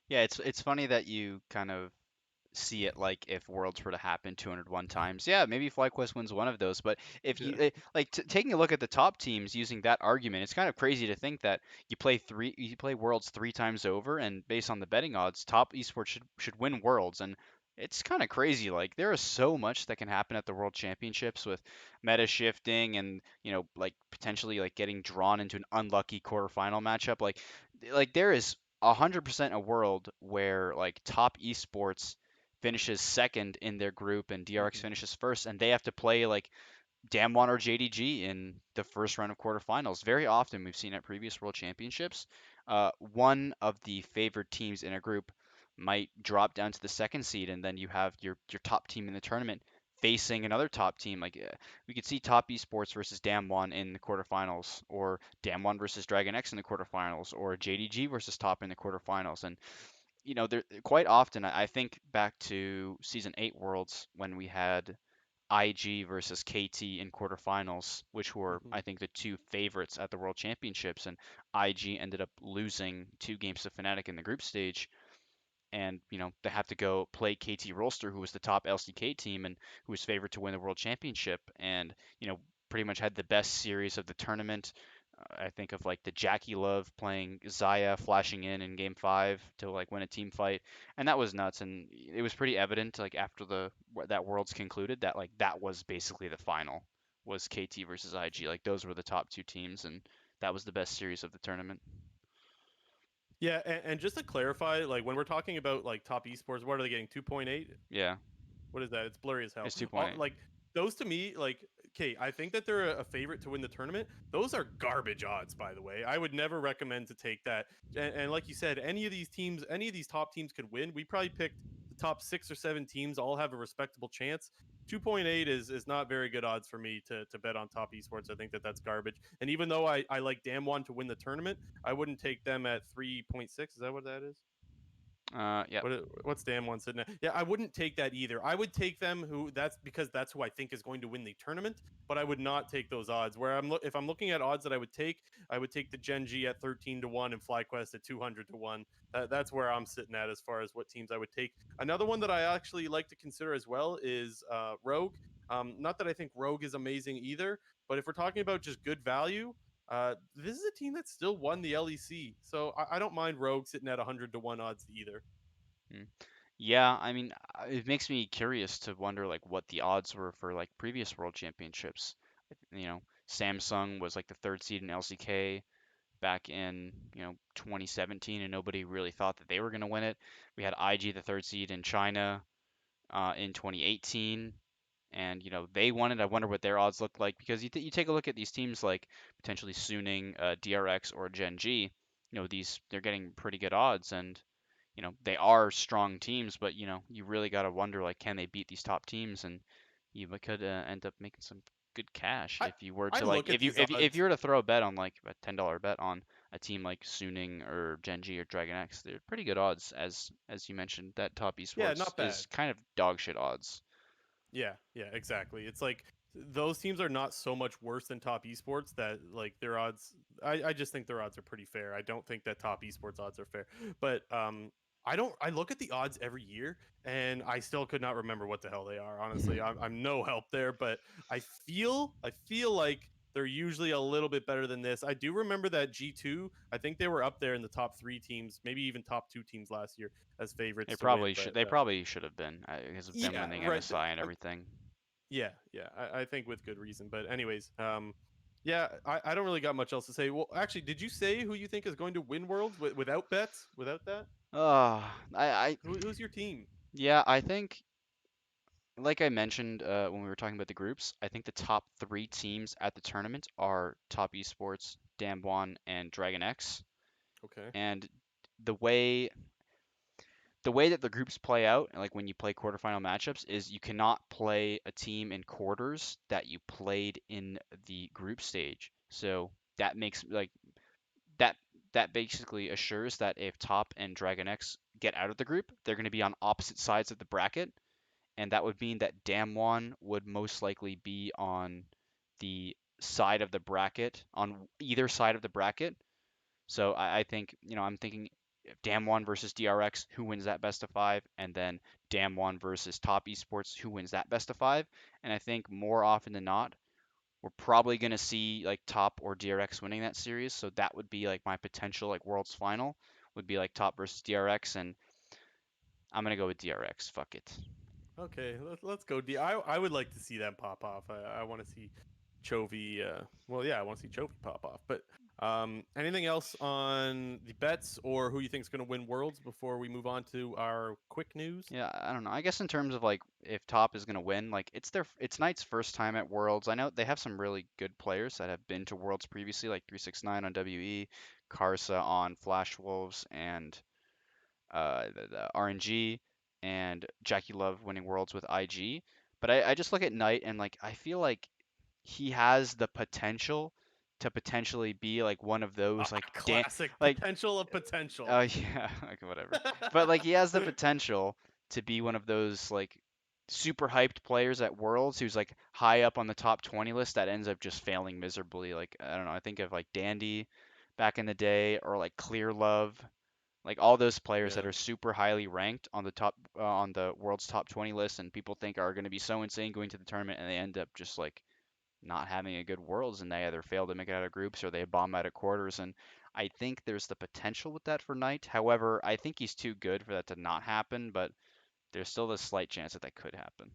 Yeah, it's funny that you kind of see it like if Worlds were to happen 201 times. Yeah, maybe FlyQuest wins one of those, but if you Yeah. like taking a look at the top teams using that argument, it's kind of crazy to think that you play Worlds 3 times over, and based on the betting odds, top esports should win Worlds, and it's kind of crazy. Like there is so much that can happen at the World Championships with meta shifting and like potentially like getting drawn into an unlucky quarterfinal matchup. Like there is 100% a world where like top esports finishes second in their group and DRX Hmm. finishes first, and they have to play like Damwon or JDG in the first round of quarterfinals. Very often, we've seen at previous World Championships, one of the favored teams in a group might drop down to the second seed, and then you have your top team in the tournament facing another top team. Like we could see Top Esports versus Damwon in the quarterfinals, or Damwon versus Dragon X in the quarterfinals, or JDG versus Top in the quarterfinals, and there quite often I think back to season 8 Worlds when we had IG versus KT in quarterfinals, which were Hmm. I think the two favorites at the World Championships, and IG ended up losing 2 games to Fnatic in the group stage, and they have to go play KT Rolster, who was the top LCK team and who was favored to win the World Championship, and pretty much had the best series of the tournament. I think of like the Jackie Love playing Zaya, flashing in Game 5 to like win a team fight, and that was nuts. And it was pretty evident like after that Worlds concluded that like that was basically the final, was KT versus IG. Like those were the top 2 teams, and that was the best series of the tournament. Yeah, and just to clarify, like when we're talking about like top esports, what are they getting? 2.8? Yeah, What is that? It's blurry as hell. it's 2.8. Like those to me, like okay, I think that they're a favorite to win the tournament. Those are garbage odds, by the way. I would never recommend to take that. And like you said, any of these teams, any of these top teams could win. We probably picked the top 6 or 7 teams, all have a respectable chance. 2.8 is not very good odds for me to bet on top esports. I think that that's garbage. And even though I like Damwon to win the tournament, I wouldn't take them at 3.6. Is that what that is? Yeah. What's Dan one sitting at? Yeah, I wouldn't take that either. I would take them who that's because that's who I think is going to win the tournament, but I would not take those odds. Where if I'm looking at odds that I would take the Gen G at 13 to 1 and FlyQuest at 200 to 1. That's where I'm sitting at as far as what teams I would take. Another one that I actually like to consider as well is Rogue. Not that I think Rogue is amazing either, but if we're talking about just good value, this is a team that still won the LEC, so I don't mind Rogue sitting at 100 to 1 odds either. Mm. Yeah, I mean, it makes me curious to wonder like what the odds were for like previous World Championships. Samsung was like the third seed in LCK back in 2017, and nobody really thought that they were going to win it. We had IG, the third seed in China, in 2018, and they won it. I wonder what their odds look like, because you take a look at these teams like potentially Suning, DRX, or Gen G. These they're getting pretty good odds, and they are strong teams, but you really got to wonder like can they beat these top teams, and you could end up making some good cash I if you were I to like look at these if you odds. were to throw a bet on like a $10 bet on a team like Suning or Genji or Dragon X. They're pretty good odds, as you mentioned. That top Yeah, esports not is bad. kind of dog shit odds. Yeah, yeah, exactly. It's like those teams are not so much worse than top esports that like their odds. I just think their odds are pretty fair. I don't think that top esports odds are fair. But I don't. I look at the odds every year, and I still could not remember what the hell they are. Honestly, I'm no help there. But I feel like they're usually a little bit better than this. I do remember that G2. I think they were up there in the top 3 teams, maybe even top 2 teams last year as favorites to win. But They probably should have been because of them yeah, winning right. MSI and everything. Yeah, yeah, I think with good reason. But anyways, yeah, I don't really got much else to say. Well, actually, did you say who you think is going to win Worlds without bets? Without that, I who's your team? yeah, I think like I mentioned when we were talking about the groups, I think the top 3 teams at the tournament are Top Esports, Damwon, and Dragon X. Okay. And the way the way that the groups play out, like when you play quarterfinal matchups, is you cannot play a team in quarters that you played in the group stage. So that makes like that that basically assures that if Top and Dragon X get out of the group, they're going to be on opposite sides of the bracket, and that would mean that Damwon would most likely be on the side of the bracket on either side of the bracket. So I think, I'm thinking Dam 1 versus DRX, who wins that best of five? And then Dam 1 versus Top Esports, who wins that best of five? And I think more often than not, we're probably going to see like Top or DRX winning that series. So that would be like my potential like Worlds final would be like Top versus DRX. And I'm going to go with DRX. Fuck it. Okay, let's go. I would like to see that pop off. I want to see Chovy. Well, yeah, I want to see Chovy pop off. But anything else on the bets or who you think is going to win Worlds before we move on to our quick news? Yeah, I don't know. I guess in terms of like if Top is gonna win, like it's Knight's first time at Worlds. I know they have some really good players that have been to Worlds previously, like 369 on WE, Karsa on Flash Wolves, and the RNG, and Jackie Love winning Worlds with IG. But I just look at Knight and like I feel like he has the potential to potentially be like one of those Classic like potential of potential. oh yeah, like whatever. But like he has the potential to be one of those like super hyped players at Worlds who's like high up on the top 20 list that ends up just failing miserably. Like I don't know, I think of like Dandy back in the day or like Clear Love, like all those players that Yeah. are super highly ranked on the top on the World's top 20 list and people think are going to be so insane going to the tournament and they end up just like not having a good Worlds and they either fail to make it out of groups or they bomb out of quarters. And I think there's the potential with that for Knight. However, I think he's too good for that to not happen, but there's still a slight chance that that could happen.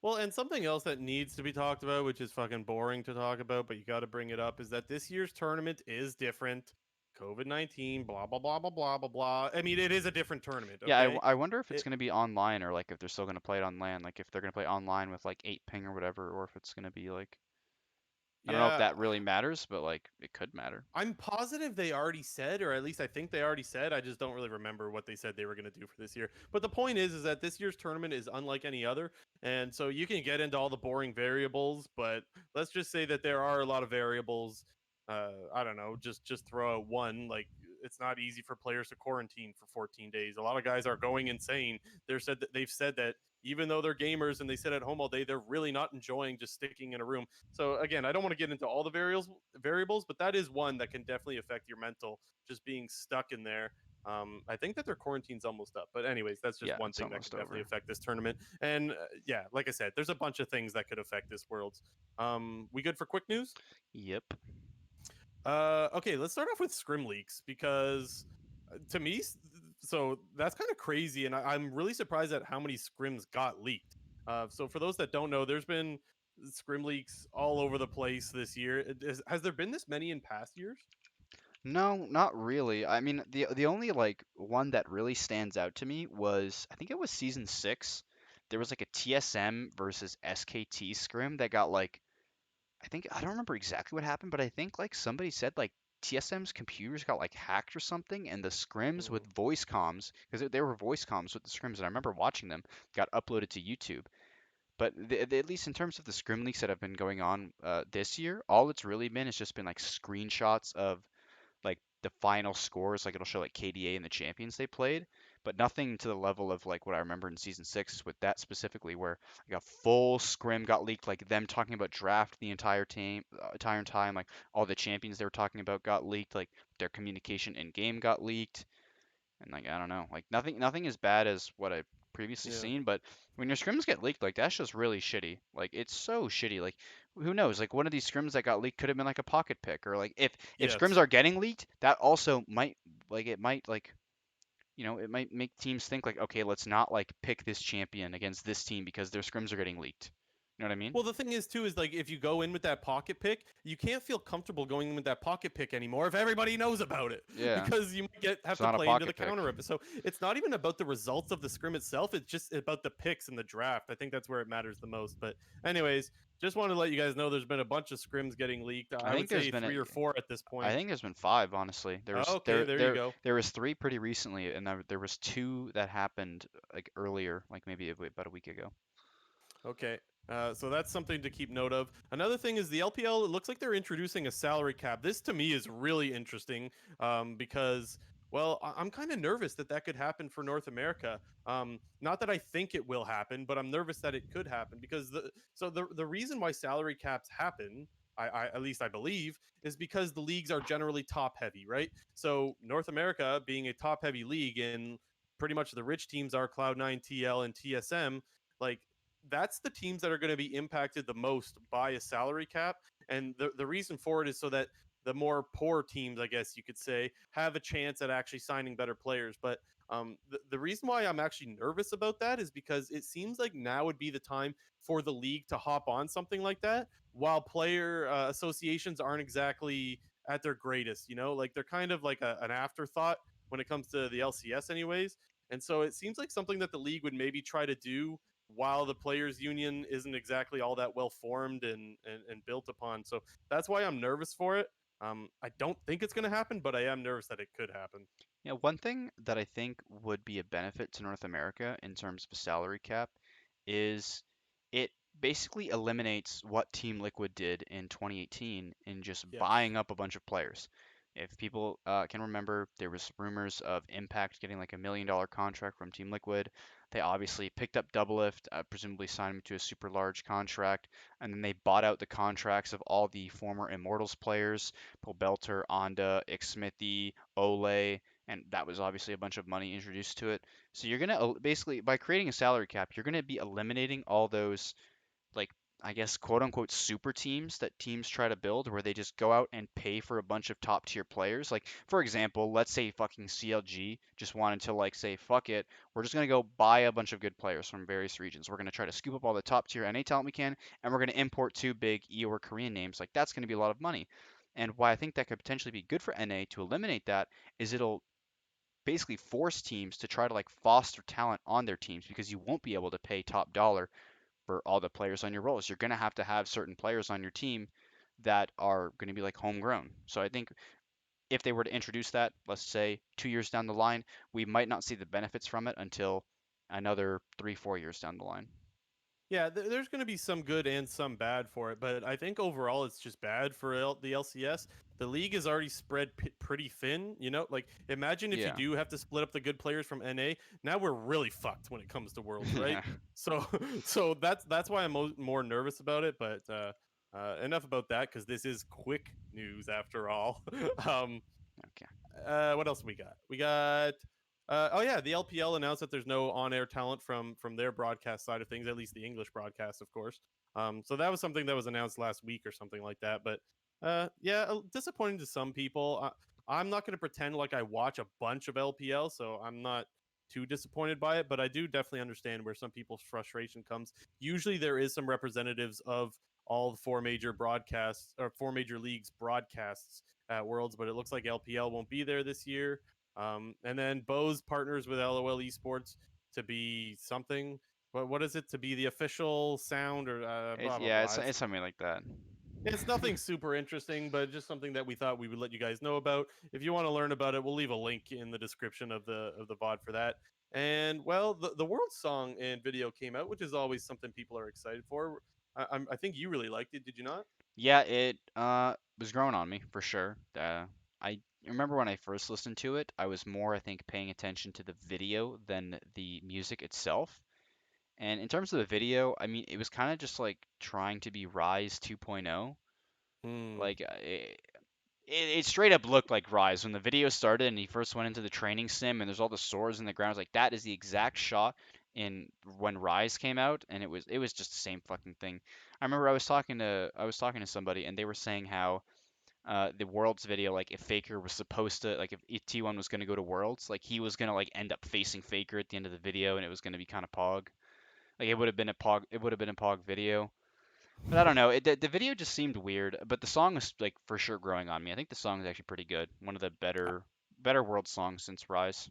Well, and something else that needs to be talked about, which is fucking boring to talk about, but you got to bring it up, is that this year's tournament is different. COVID-19, blah, blah, blah, blah, blah, blah, blah. I mean, it is a different tournament, Yeah, okay? I wonder if it's It, going to be online or like if they're still going to play it on LAN, like if they're going to play online with like 8 ping or whatever, or if it's going to be like, I don't know if yeah, that really matters, but like it could matter. I'm positive they already said, or at least I think they already said. I just don't really remember what they said they were going to do for this year. But the point is that this year's tournament is unlike any other, and so you can get into all the boring variables, but let's just say that there are a lot of variables. I don't know, just throw out one. Like it's not easy for players to quarantine for 14 days. A lot of guys are going insane. They've said that even though they're gamers and they sit at home all day, they're really not enjoying just sticking in a room. So again, I don't want to get into all the variables, but that is one that can definitely affect your mental, just being stuck in there. I think that their quarantine's almost up, but anyways, that's just Yeah, one it's thing that could almost definitely over. affect this tournament. And yeah, like I said, there's a bunch of things that could affect this worlds. We good for quick news? Yep. Okay, let's start off with scrim leaks because to me, so that's kind of crazy, and I'm really surprised at how many scrims got leaked. So for those that don't know, there's been scrim leaks all over the place this year. Has there been this many in past years? No, not really. I mean, the only like one that really stands out to me was I think it was season 6. There was like a TSM versus SKT scrim that got like I don't remember exactly what happened, but I think like somebody said like TSM's computers got like hacked or something, and the scrims Mm, with voice comms, because they were voice comms with the scrims, and I remember watching them, got uploaded to YouTube. But at least in terms of the scrim leaks that have been going on this year, all it's really been is just been like screenshots of like the final scores, like it'll show like KDA and the champions they played, but nothing to the level of like what I remember in season 6 with that specifically, where like a full scrim got leaked, like them talking about draft the entire team, entire time, like all the champions they were talking about got leaked, like their communication in game got leaked, and like I don't know, like nothing as bad as what I previously yeah. seen, but when your scrims get leaked, like that's just really shitty. Like it's so shitty. Like who knows? Like one of these scrims that got leaked could have been like a pocket pick, or like if scrims Yes. are getting leaked, that also might it might like it might make teams think like okay, let's not like pick this champion against this team because their scrims are getting leaked. You know what I mean? Well, the thing is too is like if you go in with that pocket pick, you can't feel comfortable going in with that pocket pick anymore if everybody knows about it Yeah, because you might get have it's to not a play into the pocket pick. counter of it. So it's not even about the results of the scrim itself; it's just about the picks in the draft. I think that's where it matters the most. But anyways, just wanted to let you guys know there's been a bunch of scrims getting leaked. I I would think there's say been three or four at this I point. think there's been 5, honestly. There was Okay, there you go. there was 3 pretty recently, and there was 2 that happened like earlier, like maybe about a week ago. Okay. So that's something to keep note of. Another thing is the LPL. It looks like they're introducing a salary cap. This to me is really interesting because Well, I'm kind of nervous that that could happen for North America. Not that I think it will happen, but I'm nervous that it could happen because the reason why salary caps happen, at least I believe, is because the leagues are generally top heavy, right? So North America being a top heavy league, and pretty much the rich teams are Cloud9, TL, and TSM. Like that's the teams that are going to be impacted the most by a salary cap, and the reason for it is so that the more poor teams, I guess you could say, have a chance at actually signing better players. But the reason why I'm actually nervous about that is because it seems like now would be the time for the league to hop on something like that, while player associations aren't exactly at their greatest. You know, like they're kind of like an afterthought when it comes to the LCS, anyways. And so it seems like something that the league would maybe try to do while the players union isn't exactly all that well formed and built upon. So that's why I'm nervous for it. I don't think it's going to happen, but I am nervous that it could happen. Yeah, one thing that I think would be a benefit to North America in terms of a salary cap is it basically eliminates what Team Liquid did in 2018 in just Yes. buying up a bunch of players. If people can remember, there was rumors of Impact getting like $1 million contract from Team Liquid. They obviously picked up Doublelift, presumably signed him to a super large contract, and then they bought out the contracts of all the former Immortals players, Belter, Onda, Ixsmithy, Ole, and that was obviously a bunch of money introduced to it. So you're gonna basically by creating a salary cap, you're gonna be eliminating all those like I guess quote unquote super teams that teams try to build where they just go out and pay for a bunch of top tier players. Like for example, let's say fucking CLG just wanted to like say fuck it, we're just gonna go buy a bunch of good players from various regions. We're gonna try to scoop up all the top tier NA talent we can, and we're gonna import two big E or Korean names. Like that's gonna be a lot of money. And why I think that could potentially be good for NA to eliminate that is it'll basically force teams to try to like foster talent on their teams because you won't be able to pay top dollar for all the players on your roles. You're going to have certain players on your team that are going to be like homegrown. So I think if they were to introduce that, let's say 2 years down the line, we might not see the benefits from it until another 3, 4 years down the line. Yeah, there's going to be some good and some bad for it, but I think overall it's just bad for the LCS. The league is already spread pretty thin, you know? Like imagine if you Yeah. do have to split up the good players from NA, now we're really fucked when it comes to Worlds, right? Yeah. So so that's why I'm more nervous about it, but enough about that cuz this is quick news after all. um Okay. what else we got? We got oh yeah, the LPL announced that there's no on-air talent from their broadcast side of things, at least the English broadcast, of course. So that was something that was announced last week or something like that. But yeah, disappointing to some people. I'm not going to pretend like I watch a bunch of LPL, so I'm not too disappointed by it. But I do definitely understand where some people's frustration comes. Usually, there is some representatives of all the four major broadcasts or four major leagues broadcasts at Worlds, but it looks like LPL won't be there this year. And then Bose partners with LOL Esports to be something. What is it to be the official sound or It's blah blah yeah, blah? it's something like that. It's nothing super interesting, but just something that we thought we would let you guys know about. If you want to learn about it, we'll leave a link in the description of the VOD for that. And well, the world song and video came out, which is always something people are excited for. I think you really liked it, did you not? Yeah, it was growing on me for sure. I remember when I first listened to it, I was more, I think, paying attention to the video than the music itself. And in terms of the video, I mean, it was kind of just like trying to be Rise 2.0. Hmm. Like it straight up looked like Rise when the video started and he first went into the training sim and there's all the swords in the ground. I was like, that is the exact shot in when Rise came out, and it was just the same fucking thing. I remember I was talking to somebody and they were saying how the Worlds video, like if Faker was supposed to, like if T1 was going to go to Worlds, like he was going to like end up facing Faker at the end of the video, and it was going to be kind of Pog. Like it would have been a Pog video. But I don't know. The video just seemed weird, but the song is like for sure growing on me. I think the song is actually pretty good. One of the better World songs since Rise.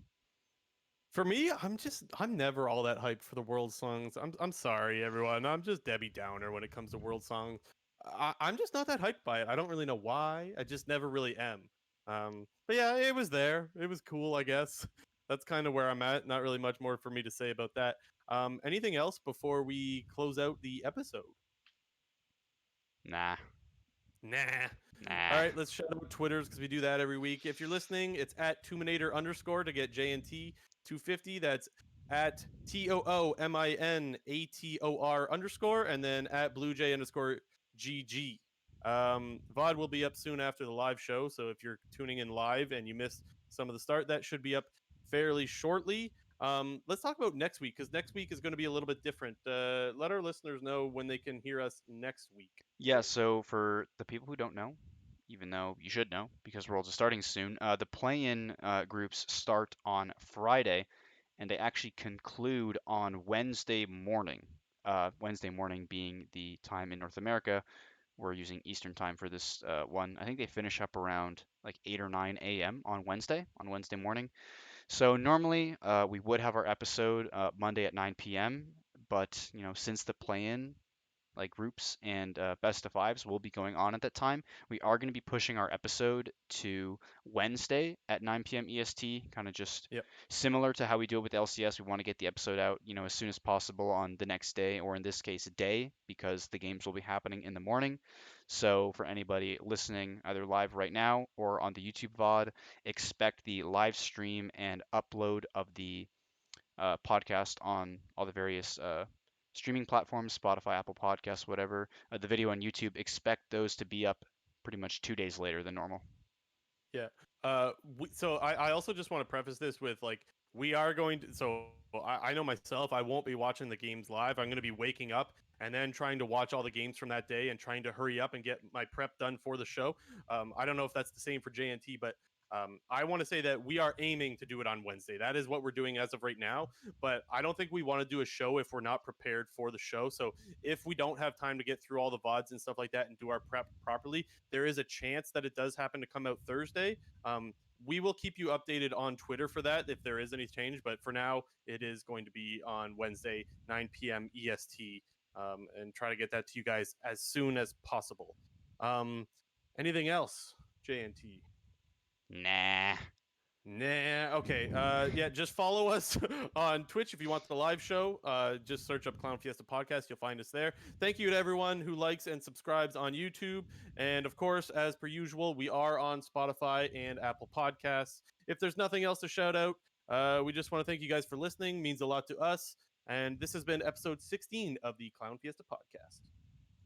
For me, I'm never all that hyped for the world songs. I'm sorry, everyone. I'm just Debbie Downer when it comes to world songs. I'm just not that hyped by it. I don't really know why. I just never really am. But yeah, it was there. It was cool, I guess. That's kind of where I'm at. Not really much more for me to say about that. Anything else before we close out the episode? Nah. Nah. All Nah. right, let's shout out Twitters because we do that every week. If you're listening, it's at Tuminator underscore to get JNT 250. That's at TOOMINATOR underscore, and then at BlueJ underscore GG. VOD will be up soon after the live show. So if you're tuning in live and you missed some of the start, that should be up fairly shortly. Let's talk about next week because next week is going to be a little bit different. Let our listeners know when they can hear us next week. Yeah, so for the people who don't know, even though you should know because Worlds is starting soon, the play-in groups start on Friday, and they actually conclude on Wednesday morning. Wednesday morning being the time in North America. We're using Eastern time for this one. I think they finish up around like 8 or 9 a.m. on Wednesday morning. So normally we would have our episode Monday at 9 p.m., but since the play-in groups and best of fives will be going on at that time. We are going to be pushing our episode to Wednesday at 9 p.m. EST, kind of just Yep. similar to how we do it with LCS. We want to get the episode out, as soon as possible on the next day, or in this case, a day, because the games will be happening in the morning. So for anybody listening either live right now or on the YouTube VOD, expect the live stream and upload of the podcast on all the various streaming platforms, Spotify, Apple Podcasts, whatever. The video on YouTube, expect those to be up pretty much 2 days later than normal. Yeah. So I also just want to preface this with like we are going to. So I know myself, I won't be watching the games live. I'm going to be waking up and then trying to watch all the games from that day and trying to hurry up and get my prep done for the show. I don't know if that's the same for JNT, but I want to say that we are aiming to do it on Wednesday. That is what we're doing as of right now. But I don't think we want to do a show if we're not prepared for the show. So if we don't have time to get through all the VODs and stuff like that and do our prep properly, there is a chance that it does happen to come out Thursday. We will keep you updated on Twitter for that if there is any change. But for now, it is going to be on Wednesday, 9 p.m. EST, and try to get that to you guys as soon as possible. Um, Anything else, JNT? Nah. Nah. Okay. Yeah. Just follow us on Twitch if you want the live show. Just search up Clown Fiesta Podcast. You'll find us there. Thank you to everyone who likes and subscribes on YouTube. And of course, as per usual, we are on Spotify and Apple Podcasts. If there's nothing else to shout out, we just want to thank you guys for listening. Means a lot to us. And this has been episode 16 of the Clown Fiesta Podcast.